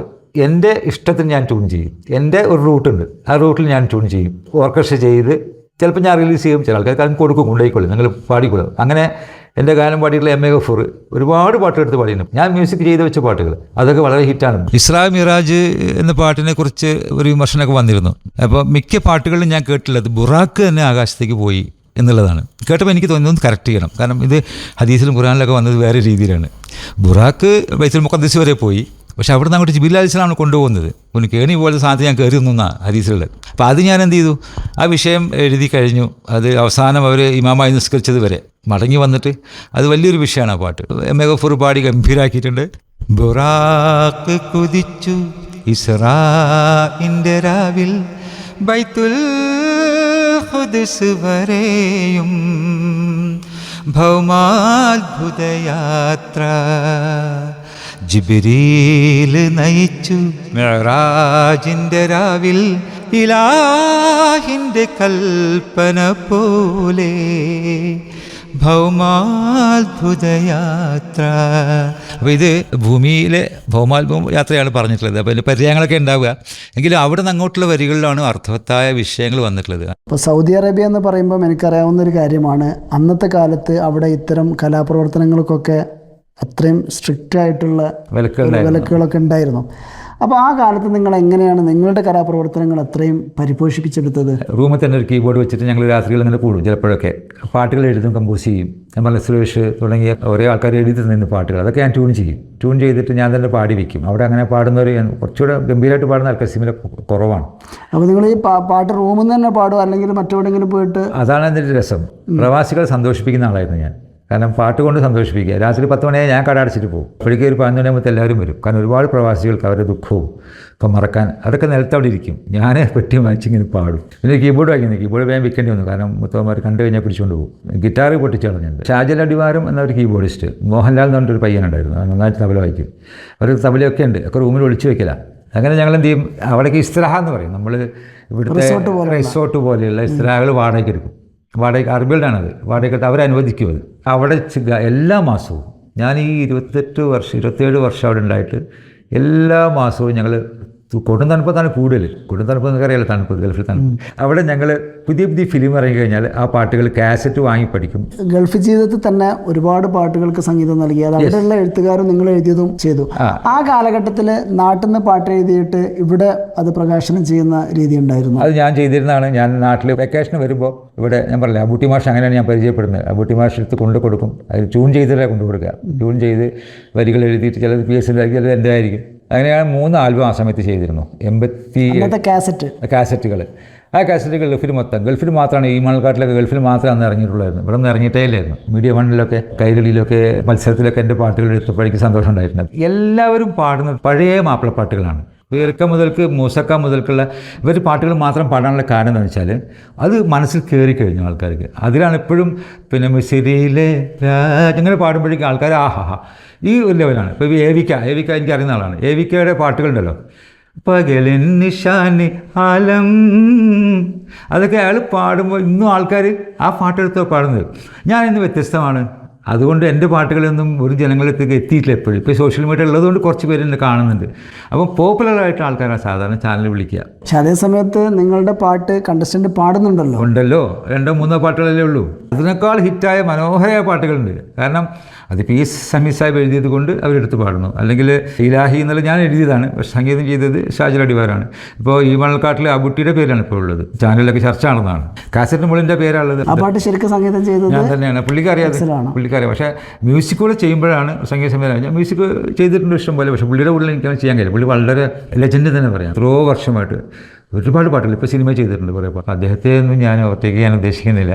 എൻ്റെ ഇഷ്ടത്തിന് ഞാൻ ട്യൂൺ ചെയ്യും. എൻ്റെ ഒരു റൂട്ടുണ്ട്, ആ റൂട്ടിൽ ഞാൻ ട്യൂൺ ചെയ്യും, ഓർക്കസ്ട്ര ചെയ്ത് ചിലപ്പോൾ ഞാൻ റിലീസ് ചെയ്യും. ചില ആൾക്കാർക്ക് അതിന് കൊടുക്കും, കൊണ്ടുപോയിക്കൊള്ളും, നിങ്ങൾ പാടിക്കൊള്ളും. അങ്ങനെ എൻ്റെ ഗാനം പാടിയിട്ടുള്ള എം എ ഗഫൂർ ഒരുപാട് പാട്ടെടുത്ത് പാടിയിട്ടുണ്ട്. ഞാൻ മ്യൂസിക് ചെയ്ത് വെച്ച പാട്ടുകൾ അതൊക്കെ വളരെ ഹിറ്റാണ്. ഇസ്രാ മിറാജ് എന്ന പാട്ടിനെ കുറിച്ച് ഒരു വിമർശനമൊക്കെ വന്നിരുന്നു. അപ്പോൾ മിക്ക പാട്ടുകളിലും ഞാൻ കേട്ടിട്ടുള്ളത് ബുറാക്ക് തന്നെ ആകാശത്തേക്ക് പോയി എന്നുള്ളതാണ്. കേട്ടപ്പോൾ എനിക്ക് തോന്നുന്നത് കറക്റ്റ് ചെയ്യണം. കാരണം ഇത് ഹദീസിലും ഖുർആനിലൊക്കെ വന്നത് വേറെ രീതിയിലാണ്. ബുറാക്ക് ബൈത്തുൽ മുഖദ്ദസ് വരെ പോയി, പക്ഷെ അവിടെ നിന്ന് അങ്ങോട്ട് ജിബിൽ അലൈഹിസ്സലാമാണ് കൊണ്ടുപോകുന്നത്. ഒന്ന് കേണി പോലത്തെ സാധനത്ത് ഞാൻ കയറി നിന്നാണ് ഹദീസുള്ളത്. അപ്പോൾ അത് ഞാൻ എന്ത് ചെയ്തു, ആ വിഷയം എഴുതി കഴിഞ്ഞു. അത് അവസാനം അവർ ഇമാമായി നിസ്കരിച്ചത് വരെ മടങ്ങി വന്നിട്ട് അത് വലിയൊരു വിഷയമാണ് ആ പാട്ട്. എം എ ഗഫൂർ പാടി ഗംഭീരാക്കിയിട്ടുണ്ട്. ബുറാക്ക് കുതിച്ചു ഇസ്രാഇന്റെ രാവിൽ, ബൈത്തുൽ ഖുദ്സ് വരെയും ഭൗമാത്ഭുതയാത്ര ജിബ്രീൽ നയിച്ചു മിഅ്റാജിന്റെ രാവിൽ, ഇലാഹിന്റെ കൽപ്പന പോലെ ഭൗമാത്ഭുതയാത്ര. അപ്പോൾ ഇത് ഭൂമിയിലെ ഭൗമാത്ഭുത യാത്രയാണ് പറഞ്ഞിട്ടുള്ളത്. അപ്പോൾ അതിൻ്റെ പര്യായങ്ങളൊക്കെ ഉണ്ടാവുക, എങ്കിലും അവിടെ നിന്ന് അങ്ങോട്ടുള്ള വരികളിലാണ് അർത്ഥവത്തായ വിഷയങ്ങൾ വന്നിട്ടുള്ളത്. ഇപ്പോൾ സൗദി അറേബ്യ എന്ന് പറയുമ്പം എനിക്കറിയാവുന്നൊരു കാര്യമാണ്, അന്നത്തെ കാലത്ത് അവിടെ ഇത്തരം കലാപ്രവർത്തനങ്ങൾക്കൊക്കെ അത്രയും സ്ട്രിക്റ്റ് ആയിട്ടുള്ള വിലക്കുകളൊക്കെ ഉണ്ടായിരുന്നു. അപ്പോൾ ആ കാലത്ത് നിങ്ങൾ എങ്ങനെയാണ് നിങ്ങളുടെ കലാപ്രവർത്തനങ്ങൾ അത്രയും പരിപോഷിപ്പിച്ചെടുത്തത്? റൂമിൽ തന്നെ ഒരു കീബോർഡ് വെച്ചിട്ട് ഞങ്ങൾ രാത്രികൾ ഇങ്ങനെ കൂടും. ചിലപ്പോഴൊക്കെ പാട്ടുകൾ എഴുതും, കമ്പോസ് ചെയ്യും. നമ്മൾ സുരേഷ് തുടങ്ങിയ ഓരോ ആൾക്കാർ എഴുതി തന്നിരുന്ന പാട്ടുകൾ അതൊക്കെ ഞാൻ ട്യൂൺ ചെയ്യും. ട്യൂൺ ചെയ്തിട്ട് ഞാൻ തന്നെ പാടി വയ്ക്കും. അവിടെ അങ്ങനെ പാടുന്നവർ കുറച്ചുകൂടെ ഗംഭീരമായിട്ട് പാടുന്ന ആൾക്കാർ സിമിലെ കുറവാണ്. അപ്പോൾ നിങ്ങൾ ഈ പാട്ട് റൂമിൽ നിന്ന് തന്നെ പാടുമോ അല്ലെങ്കിൽ മറ്റെവിടെയെങ്കിലും പോയിട്ട്? അതാണ് എൻ്റെ രസം. പ്രവാസികളെ സന്തോഷിപ്പിക്കുന്ന ആളായിരുന്നു ഞാൻ. കാരണം പാട്ട് കൊണ്ട് സന്തോഷിപ്പിക്കുക. രാത്രി 10 മണിയായി ഞാൻ കട അടച്ചിട്ട് പോകും. അപ്പോഴേക്കും ഒരു 11 മണിയാകുമ്പോൾ എല്ലാവരും വരും. കാരണം ഒരുപാട് പ്രവാസികൾക്ക് അവരുടെ ദുഃഖവും ഒക്കെ മറക്കാൻ അതൊക്കെ നിലത്തവിടെ ഇരിക്കും. ഞാൻ പെട്ടി വായിച്ചിങ്ങനെ പാടും. പിന്നെ കീബോർഡ് വായിക്കുന്നത്, കീബോർഡ് വേഗം വിൽക്കേണ്ടി വന്നു. കാരണം മുത്തവന്മാർ കണ്ടു കഴിഞ്ഞാൽ പിടിച്ചുകൊണ്ട് പോകും. ഗിറ്റാർ പൊട്ടിച്ച് കളഞ്ഞിട്ടുണ്ട്. ഷാജൽ അടിവാരം എന്നൊരു കീബോർഡിസ്റ്റ്, മോഹൻലാൽ എന്ന് പറഞ്ഞൊരു പയ്യനുണ്ടായിരുന്നു, നന്നായിട്ട് തബല വായിക്കും. ഒരു തബലയൊക്കെ ഉണ്ട്, ഒക്കെ റൂമിൽ ഒളിച്ചു വെക്കില്ല. അങ്ങനെ ഞങ്ങൾ എന്ത് ചെയ്യും, അവിടേക്ക് ഇസ്തിറാഹ എന്ന് പറയും. നമ്മൾ ഇവിടുത്തെ റിസോർട്ട് പോലെയുള്ള ഇസ്തിറാഹകൾ വാടകയ്ക്ക് എടുക്കും. വാടക അറബികളുടെയാണത്. വാടകയ്ക്ക് അവരനുവദിക്കും. അത് അവിടെ എല്ലാ മാസവും ഞാൻ ഈ 27 വർഷം അവിടെ ഉണ്ടായിട്ട് എല്ലാ മാസവും ഞങ്ങൾ കൊടും തണുപ്പത്താണ് കൂടുതൽ. കൊടും തണുപ്പ് എന്നൊക്കെ അറിയാലോ, തണുപ്പ്, ഗൾഫിൽ തണുപ്പ്. അവിടെ ഞങ്ങൾ പുതിയ ഫിലിം ഇറങ്ങി കഴിഞ്ഞാൽ ആ പാട്ടുകൾ കാസറ്റ് വാങ്ങി പഠിക്കും. ഗൾഫ് ജീവിതത്തിൽ തന്നെ ഒരുപാട് പാട്ടുകൾക്ക് സംഗീതം നൽകി. അത് അവിടെയുള്ള എഴുത്തുകാരും നിങ്ങൾ എഴുതിയതും ചെയ്തു. ആ കാലഘട്ടത്തിൽ നാട്ടിൽ നിന്ന് പാട്ട് എഴുതിയിട്ട് ഇവിടെ അത് പ്രകാശനം ചെയ്യുന്ന രീതി ഉണ്ടായിരുന്നു. അത് ഞാൻ ചെയ്തിരുന്നതാണ്. ഞാൻ നാട്ടിൽ വെക്കേഷന് വരുമ്പോൾ ഇവിടെ ഞാൻ പറഞ്ഞില്ല, അബൂട്ടി മാഷ് അങ്ങനെയാണ് ഞാൻ പരിചയപ്പെടുന്നത്. അബൂട്ടി മാഷ് എടുത്ത് കൊണ്ടു കൊടുക്കും. അത് ട്യൂൺ ചെയ്തിട്ടേ കൊണ്ടു കൊടുക്കുക. ട്യൂൺ ചെയ്ത് വരികൾ എഴുതിയിട്ട് ചിലത് PS ചിലത് എൻ്റെ ആയിരിക്കും. അങ്ങനെയാണ് 3 ആൽബം ആ സമയത്ത് ചെയ്തിരുന്നു. 88 കാസറ്റുകൾ. ആ കാസറ്റുകൾ ഗൾഫിൽ മാത്രമാണ്. ഈ മണൽക്കാട്ടിലൊക്കെ ഗൾഫിൽ മാത്രമേ അന്ന് ഇറങ്ങിയിട്ടുള്ളായിരുന്നു. ഇവിടെ നിന്ന് ഇറങ്ങിയിട്ടേ ഇല്ലായിരുന്നു. മീഡിയ 1-ലൊക്കെ കൈരളിയിലൊക്കെ മത്സരത്തിലൊക്കെ എൻ്റെ പാട്ടുകൾ എടുത്തപ്പോൾ എനിക്ക് സന്തോഷം ഉണ്ടായിട്ടുണ്ട്. എല്ലാവരും പാടുന്നത് പഴയ മാപ്പിളപ്പാട്ടുകളാണ്. ഇറക്ക മുതൽക്ക് മൂസക്ക മുതൽക്കുള്ള ഇവർ പാട്ടുകൾ മാത്രം പാടാനുള്ള കാരണം എന്ന് വെച്ചാൽ അത് മനസ്സിൽ കയറി കഴിഞ്ഞു ആൾക്കാർക്ക്. അതിലാണ് എപ്പോഴും പിന്നെ മിസിരിയിലെ അങ്ങനെ പാടുമ്പോഴേക്കും ആൾക്കാർ ആഹാ ഈ ഒരു ലെവലാണ്. ഇപ്പോൾ ഏവിക്ക എനിക്ക് അറിയുന്ന ആളാണ്. ഏവിക്കയുടെ പാട്ടുകളുണ്ടല്ലോ, പകലിൻ നിശാനി ആലം, അതൊക്കെ അയാൾ പാടുമ്പോൾ ഇന്നും ആൾക്കാർ ആ പാട്ടെടുത്ത് പാടുന്നത്. ഞാൻ ഇന്ന് വ്യത്യസ്തമാണ്. അതുകൊണ്ട് എൻ്റെ പാട്ടുകളൊന്നും ഒരു ജനങ്ങളിലേക്ക് എത്തിയിട്ടില്ല എപ്പോഴും. ഇപ്പോൾ സോഷ്യൽ മീഡിയ ഉള്ളതുകൊണ്ട് കുറച്ച് പേര് എന്നെ കാണുന്നുണ്ട്. അപ്പം പോപ്പുലറായിട്ട് ആൾക്കാരാണ് സാധാരണ ചാനൽ വിളിക്കുക. പക്ഷെ അതേ സമയത്ത് നിങ്ങളുടെ പാട്ട് കണ്ടസ്റ്റന്റ് പാടുന്നുണ്ടല്ലോ. ഉണ്ടല്ലോ, 2-3 പാട്ടുകളല്ലേ ഉള്ളൂ. അതിനേക്കാൾ ഹിറ്റായ മനോഹരമായ പാട്ടുകളുണ്ട്. കാരണം അത് പി സമീർ സാഹിബ് എഴുതിയത് കൊണ്ട് അവരെടുത്ത് പാടുന്നു. അല്ലെങ്കിൽ ഇലാഹി എന്നുള്ള ഞാൻ എഴുതിയതാണ്, പക്ഷേ സംഗീതം ചെയ്തത് ഷാജിൽ അടിവാരാണ്. ഇപ്പോൾ ഈ മണൽക്കാട്ടിലെ അബുട്ടിയുടെ പേരാണ് ഇപ്പോൾ ഉള്ളത്, ചാനലിലൊക്കെ ചർച്ച ആണെന്നാണ്. കാസറ്റ് മുളിൻ്റെ പേരാണുള്ളത്. ആ പാട്ട് ശരിക്കും സംഗീതം ചെയ്തത് ഞാൻ തന്നെയാണ്. പുള്ളിക്കറിയാം. പക്ഷേ മ്യൂസിക് കൂടെ ചെയ്യുമ്പോഴാണ് സംഗീത സംവിധാനം. ഞാൻ മ്യൂസിക് ചെയ്തിട്ടുണ്ട് ഇഷ്ടം പോലെ, പക്ഷേ പുള്ളിയുടെ ഉള്ളിൽ എനിക്കത് ചെയ്യാൻ കഴിയില്ല. പുള്ളി വളരെ ലെജൻഡ് തന്നെ പറയാം. എത്രയോ വർഷമായിട്ട് ഒരുപാട് പാട്ടുകൾ ഇപ്പോൾ സിനിമ ചെയ്തിട്ടുണ്ട് കുറേ പാട്ട്. അദ്ദേഹത്തെ ഒന്നും ഞാൻ ഓവർടേക്ക് ചെയ്യാൻ ഉദ്ദേശിക്കുന്നില്ല.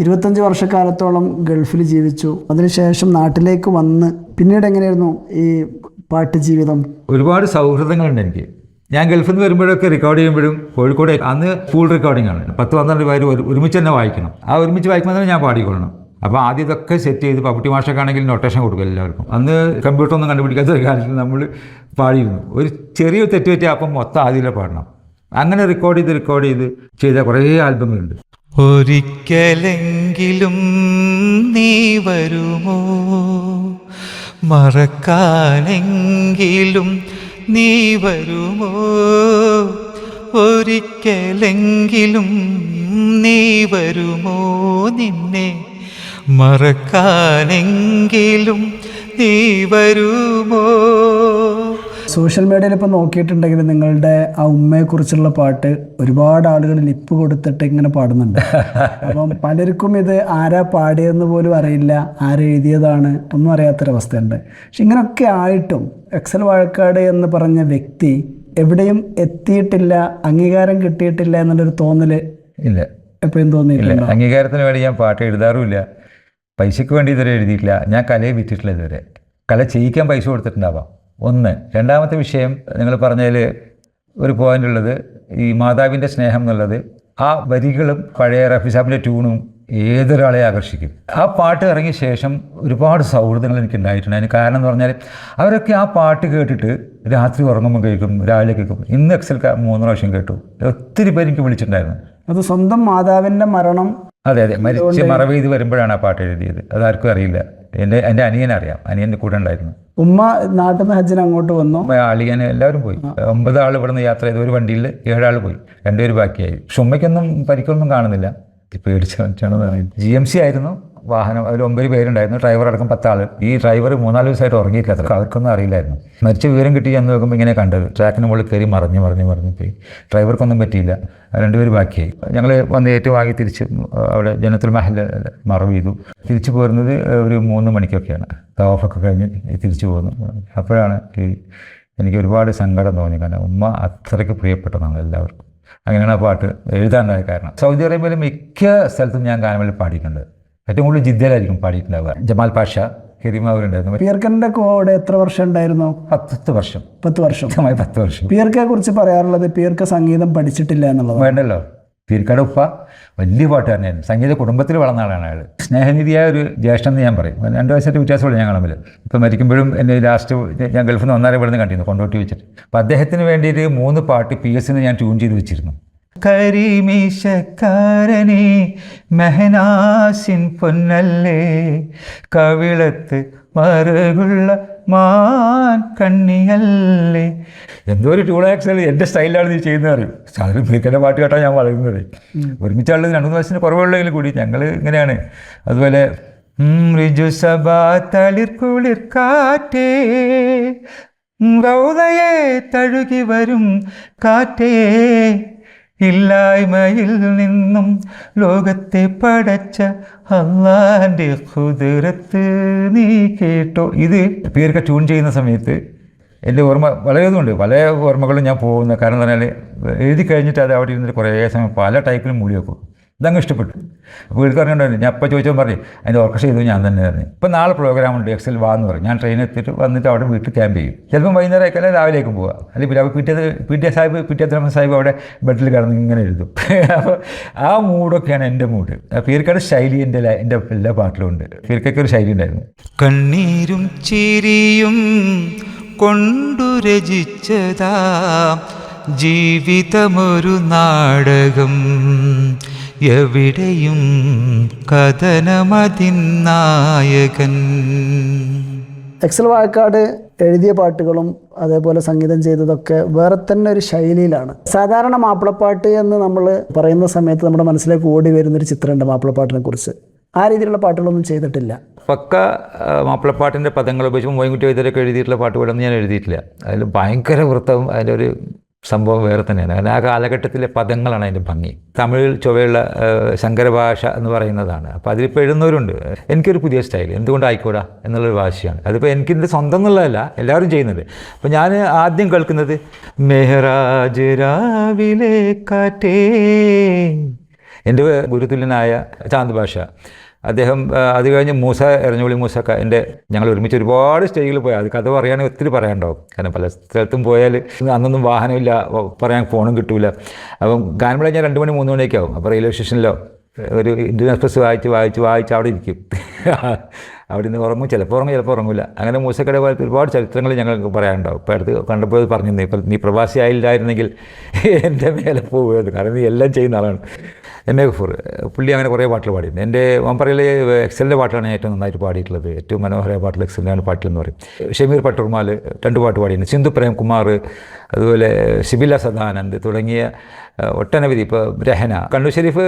25 വർഷക്കാലത്തോളം ഗൾഫിൽ ജീവിച്ചു, അതിനുശേഷം നാട്ടിലേക്ക് വന്ന് പിന്നീട് എങ്ങനെയായിരുന്നു ഈ പാട്ട് ജീവിതം? ഒരുപാട് സൗഹൃദങ്ങളുണ്ട് എനിക്ക്. ഞാൻ ഗൾഫിൽ നിന്ന് വരുമ്പോഴൊക്കെ റെക്കോർഡ് ചെയ്യുമ്പോഴും കോഴിക്കോട് അന്ന് ഫുൾ റെക്കോർഡിംഗ് ആണ്. 10-12 പേര് ഒരുമിച്ച് തന്നെ വായിക്കണം. ആ ഒരുമിച്ച് വായിക്കുമ്പോൾ തന്നെ ഞാൻ പാടിക്കൊള്ളണം. അപ്പോൾ ആദ്യം ഇതൊക്കെ സെറ്റ് ചെയ്ത് പപ്പട്ടി മാഷൊക്കെയാണെങ്കിൽ നൊട്ടേഷൻ കൊടുക്കും എല്ലാവർക്കും. അന്ന് കമ്പ്യൂട്ടറൊന്നും കണ്ടുപിടിക്കാത്ത ഒരു കാലത്തിൽ നമ്മൾ പാടിയിരുന്നു. ഒരു ചെറിയ തെറ്റ് പറ്റിയാൽ അപ്പം മൊത്തം ആദ്യമേ പാടണം. അങ്ങനെ റെക്കോർഡ് ചെയ്ത് ചെയ്ത കുറേ ആൽബങ്ങളുണ്ട്. ഒരിക്കലെങ്കിലും നീ വരുമോ, മറക്കാനെങ്കിലും നീ വരുമോ, ഒരിക്കലെങ്കിലും നീ വരുമോ, നിന്നെ മറക്കാനെങ്കിലും നീ വരുമോ. സോഷ്യൽ മീഡിയയിൽ ഇപ്പോൾ നോക്കിയിട്ടുണ്ടെങ്കിൽ നിങ്ങളുടെ ആ ഉമ്മയെക്കുറിച്ചുള്ള പാട്ട് ഒരുപാട് ആളുകൾ ലിപ്പ് കൊടുത്തിട്ട് ഇങ്ങനെ പാടുന്നുണ്ട്. അപ്പം പലർക്കും ഇത് ആരാ പാടിയതെന്ന് പോലും അറിയില്ല, ആരെഴുതിയതാണ് ഒന്നും അറിയാത്തൊരവസ്ഥയുണ്ട്. പക്ഷെ ഇങ്ങനെയൊക്കെ ആയിട്ടും എക്സൽ വാഴക്കാട് എന്ന് പറഞ്ഞ വ്യക്തി എവിടെയും എത്തിയിട്ടില്ല, അംഗീകാരം കിട്ടിയിട്ടില്ല എന്നുള്ളൊരു തോന്നൽ ഇല്ല എപ്പോഴും തോന്നിയിട്ടില്ല. അംഗീകാരത്തിന് വേണ്ടി ഞാൻ പാട്ട് എഴുതാറുമില്ല, പൈസയ്ക്ക് വേണ്ടി ഇതുവരെ എഴുതിയിട്ടില്ല. ഞാൻ കലയെ വിറ്റിട്ടില്ല ഇതുവരെ. കല ചെയ്യിക്കാൻ പൈസ കൊടുത്തിട്ടുണ്ടാവാം ഒന്ന്. രണ്ടാമത്തെ വിഷയം നിങ്ങൾ പറഞ്ഞതിൽ ഒരു പോയിൻ്റ് ഉള്ളത്, ഈ മാതാവിൻ്റെ സ്നേഹം എന്നുള്ളത്. ആ വരികളും പഴയ റഫി സാഹിബിൻ്റെ ട്യൂണും ഏതൊരാളെ ആകർഷിക്കും. ആ പാട്ട് ഇറങ്ങിയ ശേഷം ഒരുപാട് സൗഹൃദങ്ങൾ എനിക്ക് ഉണ്ടായിട്ടുണ്ട്. അതിന് കാരണം എന്ന് പറഞ്ഞാൽ അവരൊക്കെ ആ പാട്ട് കേട്ടിട്ട് രാത്രി ഉറങ്ങുമ്പോൾ കേൾക്കും, രാവിലെ കേൾക്കും. ഇന്ന് എക്സൽ 3 പ്രാവശ്യം കേട്ടു. ഒത്തിരി പേര് എനിക്ക് വിളിച്ചിട്ടുണ്ടായിരുന്നു. അത് സ്വന്തം മാതാവിൻ്റെ മരണം, അതെ മരിച്ച് മറവ് ചെയ്ത് വരുമ്പോഴാണ് ആ പാട്ട് എഴുതിയത്. അതാർക്കും അറിയില്ല. എൻ്റെ അനിയനറിയാം, അനിയൻ്റെ കൂടെ ഉണ്ടായിരുന്നു. ഉമ്മ നാട്ടിൽ നിന്ന് ഹജ്ജിന് അങ്ങോട്ട് വന്നു, അളിയൻ എല്ലാവരും പോയി. 9 ആൾ ഇവിടെ നിന്ന് യാത്ര ചെയ്ത് ഒരു വണ്ടിയിൽ 7 ആൾ പോയി, 2 പേര് ബാക്കിയായി. പക്ഷെ ഉമ്മയ്ക്കൊന്നും പരിക്കൊന്നും കാണുന്നില്ല. പേടിച്ച് വെച്ചാണെന്ന് പറയുന്നത്. GMC ആയിരുന്നു വാഹനം. അതിൽ 9 പേരുണ്ടായിരുന്നു, ഡ്രൈവർ അടക്കം 10 ആൾ. ഈ ഡ്രൈവർ 3-4 ദിവസമായിട്ട് ഉറങ്ങിയിട്ടില്ല. അത്ര അവർക്കൊന്നും അറിയില്ലായിരുന്നു. മരിച്ച വിവരം കിട്ടി ചെന്ന് നോക്കുമ്പോൾ ഇങ്ങനെ കണ്ടത്. ട്രാക്കിന് മുകളിൽ കയറി മറിഞ്ഞ് പോയി. ഡ്രൈവർക്കൊന്നും പറ്റിയില്ല, 2 പേര് ബാക്കിയായി. ഞങ്ങൾ വന്ന് ഏറ്റുവാങ്ങി തിരിച്ച് അവിടെ ജനത്തുൽ മഹൽ മറവ് ചെയ്തു. തിരിച്ചു പോരുന്നത് ഒരു 3 മണിക്കൊക്കെയാണ്. തവാഫൊക്കെ കഴിഞ്ഞ് തിരിച്ചു പോകുന്നു. അപ്പോഴാണ് എനിക്ക് ഒരുപാട് സങ്കടം തോന്നി. കാരണം ഉമ്മ അത്രയ്ക്ക് പ്രിയപ്പെട്ടതാണ് എല്ലാവർക്കും. അങ്ങനെയാണ് ആ പാട്ട് എഴുതാനുണ്ടായ കാരണം. സൗദി അറേബ്യയിലെ മിക്ക സ്ഥലത്തും ഞാൻ ഗാനമേളയിൽ പാടിയിട്ടുണ്ട്. ഏറ്റവും കൂടുതൽ ജിദ്ദയിലായിരിക്കും പാടിയിട്ടുണ്ടാവുക. ജമാൽ പാഷ, കരീമ അവരുണ്ടായിരുന്നു. പിയർക്കൻ്റെ കൂടെ എത്ര വർഷം ഉണ്ടായിരുന്നു? 10 വർഷം. 10 വർഷം. 10 വർഷം. പിയർക്കയെ കുറിച്ച് പറയാറുള്ളത് പിയർക്ക സംഗീതം പഠിച്ചിട്ടില്ല എന്നുള്ളത്. വേണ്ടല്ലോ. പീർക്കയുടെ ഉപ്പ വലിയ പാട്ടുകാരനായിരുന്നു. സംഗീത കുടുംബത്തിൽ വളർന്ന ആളാണ് അയാൾ. സ്നേഹനിധിയായ ഒരു ജ്യേഷ്ഠൻ എന്ന് ഞാൻ പറയും. 2 വയസ്സായിട്ട് വ്യത്യാസമുള്ള ഞങ്ങൾ തമ്മിൽ. ഇപ്പം മരിക്കുമ്പോഴും എന്നെ ലാസ്റ്റ് ഞാൻ ഗൾഫിൽ നിന്ന് 1.5 ഇവിടെ നിന്ന് കണ്ടിരുന്നു, കൊണ്ടോട്ടി വെച്ചിട്ട്. അപ്പം അദ്ദേഹത്തിന് വേണ്ടിയിട്ട് 3 പാട്ട് PS ഞാൻ ട്യൂൺ ചെയ്ത് വെച്ചിരുന്നു. കരിമീശക്കാരനെ മെഹനാസിൻ പൊന്നല്ലേ, കവിളത്ത് മറുകുള്ള മാൻ കണ്ണിയല്ലേ. എന്തോ ഒരു ട്യൂണാക്സൽ എൻ്റെ സ്റ്റൈലിലാണ് നീ ചെയ്യുന്നത് അറിയും. സാധാരണ പീർക്കൻ്റെ പാട്ട് കേട്ടാൽ ഞാൻ വളരുന്നത്. ഒരുമിച്ചുള്ളത് 2-3 വയസ്സിന് കുറവുള്ളതെങ്കിലും കൂടി ഞങ്ങൾ ഇങ്ങനെയാണ്. അതുപോലെ ഋജു സഭാ തളിർ കുളിർ കാറ്റേ, റൗദയെ തഴുകി വരും കാറ്റേ, ഇല്ലായ്മയിൽ നിന്നും ലോകത്തെ പടച്ച അല്ലാൻ്റെ ഖുദ്റത്ത് നീ കേട്ടോ. ഇത് പീർക്ക ട്യൂൺ ചെയ്യുന്ന സമയത്ത് എൻ്റെ ഓർമ്മ വളരെയതുകൊണ്ട് പല ഓർമ്മകളും ഞാൻ പോകുന്ന. കാരണം എന്ന് പറഞ്ഞാൽ എഴുതി കഴിഞ്ഞിട്ട് അത് അവിടെ ഇരുന്നിട്ട് കുറേ സമയം പല ടൈപ്പിലും മൂളി വെക്കും. ഇതങ്ങ് ഇഷ്ടപ്പെട്ടു. അപ്പോൾ വീട്ടിൽ പറഞ്ഞിട്ടുണ്ടായിരുന്നു. ഞാൻ ഇപ്പോൾ ചോദിച്ചാൽ പറഞ്ഞു അതിൻ്റെ ഓർക്കസ്ട്ര ചെയ്തു ഞാൻ തന്നെ പറഞ്ഞു. ഇപ്പം നാളെ പ്രോഗ്രാമുണ്ട് എക്സൽ വാ എന്ന് പറയും. ഞാൻ ട്രെയിനിൽ എത്തിയിട്ട് വന്നിട്ട് അവിടെ വീട്ടിൽ ക്യാമ്പ് ചെയ്യും. ചിലപ്പം വൈകുന്നേരം ആയിക്കല്ലേ രാവിലേക്കും പോവുക. അല്ലെങ്കിൽ പിറ്റേ സാഹിബ് അവിടെ ബെഡിൽ കിടന്ന് ഇങ്ങനെ എഴുതും. അപ്പോൾ ആ മൂഡൊക്കെയാണ് എൻ്റെ മൂഡ്. പീർക്കയുടെ ശൈലി എൻ്റെ എല്ലാ പാട്ടിലുണ്ട്. പീർക്കൊക്കെ ഒരു ശൈലി ഉണ്ടായിരുന്നു. കണ്ണീരും ചിരിയും കൊണ്ടു രചിച്ചതാ ജീവിതമൊരു നാടകം, എവിടെയും കഥനമതിൻ നായകൻ. എക്സൽ വാഴക്കാട് എഴുതിയ പാട്ടുകളും അതേപോലെ സംഗീതം ചെയ്തതൊക്കെ വേറെ തന്നെ ഒരു ശൈലിയിലാണ്. സാധാരണ മാപ്പിളപ്പാട്ട് എന്ന് നമ്മൾ പറയുന്ന സമയത്ത് നമ്മുടെ മനസ്സിലേക്ക് ഓടി വരുന്നൊരു ചിത്രമുണ്ട് മാപ്പിളപ്പാട്ടിനെ കുറിച്ച്. ആ രീതിയിലുള്ള പാട്ടുകളൊന്നും ചെയ്തിട്ടില്ല. പക്ക മാപ്പിളപ്പാട്ടിൻ്റെ പദങ്ങൾ ഉപയോഗിച്ച് മോയിൻകുട്ടി വൈദ്യരൊക്കെ എഴുതിയിട്ടുള്ള പാട്ടുകളൊന്നും ഞാൻ എഴുതിയിട്ടില്ല. അതിൽ ഭയങ്കര വൃത്തവും അതിൻ്റെ ഒരു സംഭവം വേറെ തന്നെയാണ്. കാരണം ആ കാലഘട്ടത്തിലെ പദങ്ങളാണ് അതിൻ്റെ ഭംഗി. തമിഴിൽ ചൊവ്വയുള്ള ശങ്കരഭാഷ എന്ന് പറയുന്നതാണ്. അപ്പോൾ അതിലിപ്പോൾ എഴുതുന്നവരുണ്ട്. എനിക്കൊരു പുതിയ സ്റ്റൈൽ എന്തുകൊണ്ടായിക്കൂടാ എന്നുള്ളൊരു വാശിയാണ്. അതിപ്പോൾ എനിക്കെൻ്റെ സ്വന്തം എന്നുള്ളതല്ല, എല്ലാവരും ചെയ്യുന്നുണ്ട്. അപ്പോൾ ഞാൻ ആദ്യം കേൾക്കുന്നത് മെഹ്റാജ് രാവിലെ കാറ്റേ, എൻ്റെ ഗുരുതുല്യനായ ചാന്ദ് ഭാഷ, അദ്ദേഹം അത് കഴിഞ്ഞ് മൂസ എറഞ്ഞോളി മൂസക്ക ഞങ്ങൾ ഒരുമിച്ച് ഒരുപാട് സ്റ്റേജിൽ പോയി. അത് കഥ പറയുകയാണെങ്കിൽ ഒത്തിരി പറയാനുണ്ടാവും. കാരണം പല സ്ഥലത്തും പോയാൽ അന്നൊന്നും വാഹനമില്ല, പറയാൻ ഫോണും കിട്ടൂല. അപ്പം ഗാനം കഴിഞ്ഞാൽ 2 മണി 3 മണിയൊക്കെ ആവും. അപ്പോൾ റെയിൽവേ സ്റ്റേഷനിലോ ഒരു ഇന്ത്യൻ എക്സ്പ്രസ് വായിച്ച് അവിടെ ഇരിക്കും. അവിടെ നിന്ന് ഉറങ്ങും, ചിലപ്പോൾ ഉറങ്ങില്ല. അങ്ങനെ മൂസക്കയുടെ പോലത്തെ ഒരുപാട് ചരിത്രങ്ങൾ ഞങ്ങൾക്ക് പറയാനുണ്ടാവും. ഇപ്പോൾ അടുത്ത് കണ്ടപ്പോൾ പറഞ്ഞിരുന്നു, ഇപ്പം നീ പ്രവാസി ആയില്ലായിരുന്നെങ്കിൽ എൻ്റെ മേലെ പോകുമായിരുന്നു, കാരണം നീ എല്ലാം ചെയ്യുന്ന ആളാണ്. MA ഗഫൂർ പുള്ളി അങ്ങനെ കുറേ പാട്ടുകൾ പാടിയിട്ടുണ്ട്. എൻ്റെ പറയല് എക്സലിൻ്റെ പാട്ടാണ് ഏറ്റവും നന്നായിട്ട് പാടിയിട്ടുള്ളത്. ഏറ്റവും മനോഹരമായ പാട്ടിൽ എക്സലിൻ്റെ പാട്ടിലെന്ന് പറയും. ഷമീർ പട്ടൂർമാൽ 2 പാട്ട് പാടിയിട്ടുണ്ട്. സിന്ധു പ്രേംകുമാർ, അതുപോലെ സിബില സദാനന്ദ് തുടങ്ങിയ ഒട്ടനവധി. ഇപ്പോൾ രഹന, കണ്ണൂർ ഷെരീഫ്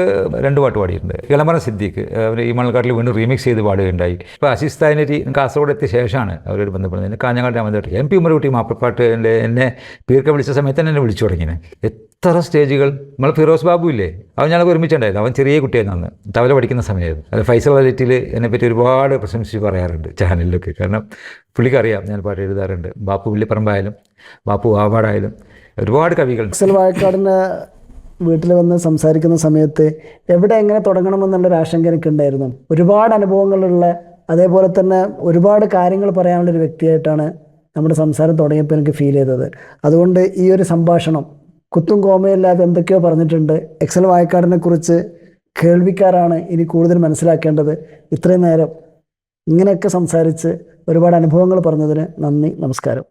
2 പാട്ട് പാടിയിട്ടുണ്ട്. ഇളമറ സിദ്ദീഖ് അവർ ഈ മണൽക്കാട്ടിൽ വീണ്ടും റീമിക്സ് ചെയ്ത് പാടുകയുണ്ടായി. ഇപ്പോൾ അസീസ് താനരി കാസർഗോഡ് എത്തിയ ശേഷമാണ് അവരോട് ബന്ധപ്പെടുന്നത്. കാഞ്ഞങ്ങാട് രാമദേട്ട് MP ഉമ്മർകുട്ടി മാപ്പിളപ്പാട്ട് എന്നെ പീർക്ക വിളിച്ച സമയത്ത് തന്നെ എന്നെ വിളിച്ചു തുടങ്ങിയത്. എത്ര സ്റ്റേജുകൾ. നമ്മൾ ഫിറോസ് ബാബു ഇല്ലേ, അവൻ ഞങ്ങൾക്ക് ഒരുമിച്ചുണ്ടായിരുന്നു. അവൻ ചെറിയ കുട്ടിയായിരുന്നു, അന്ന് തവല പഠിക്കുന്ന സമയമായിരുന്നു. അത് ഫൈസൽ വലറ്റിൽ എന്നെപ്പറ്റി ഒരുപാട് പ്രശംസിച്ച് പറയാറുണ്ട് ചാനലിലൊക്കെ. കാരണം പുള്ളിക്കറിയാം ഞാൻ പാട്ട് എഴുതാറുണ്ട്. ബാപ്പു വില്ലിപ്പറമ്പായാലും ബാപ്പു വാവാടായാലും ഒരുപാട് കവികൾ. എക്സൽ വാഴക്കാടിൻ്റെ വീട്ടിൽ വന്ന് സംസാരിക്കുന്ന സമയത്ത് എവിടെ എങ്ങനെ തുടങ്ങണമെന്നുള്ളൊരു ആശങ്ക എനിക്കുണ്ടായിരുന്നു. ഒരുപാട് അനുഭവങ്ങളുള്ള, അതേപോലെ തന്നെ ഒരുപാട് കാര്യങ്ങൾ പറയാനുള്ളൊരു വ്യക്തിയായിട്ടാണ് നമ്മുടെ സംസാരം തുടങ്ങിയപ്പോൾ എനിക്ക് ഫീൽ ചെയ്തത്. അതുകൊണ്ട് ഈ ഒരു സംഭാഷണം കുത്തും കോമയില്ലാതെ എന്തൊക്കെയോ പറഞ്ഞിട്ടുണ്ട്. എക്സൽ വാഴക്കാടിനെ കുറിച്ച് കേൾവിക്കാരാണ് ഇനി കൂടുതൽ മനസ്സിലാക്കേണ്ടത്. ഇത്രയും നേരം ഇങ്ങനെയൊക്കെ സംസാരിച്ച് ഒരുപാട് അനുഭവങ്ങൾ പറഞ്ഞതിന് നന്ദി, നമസ്കാരം.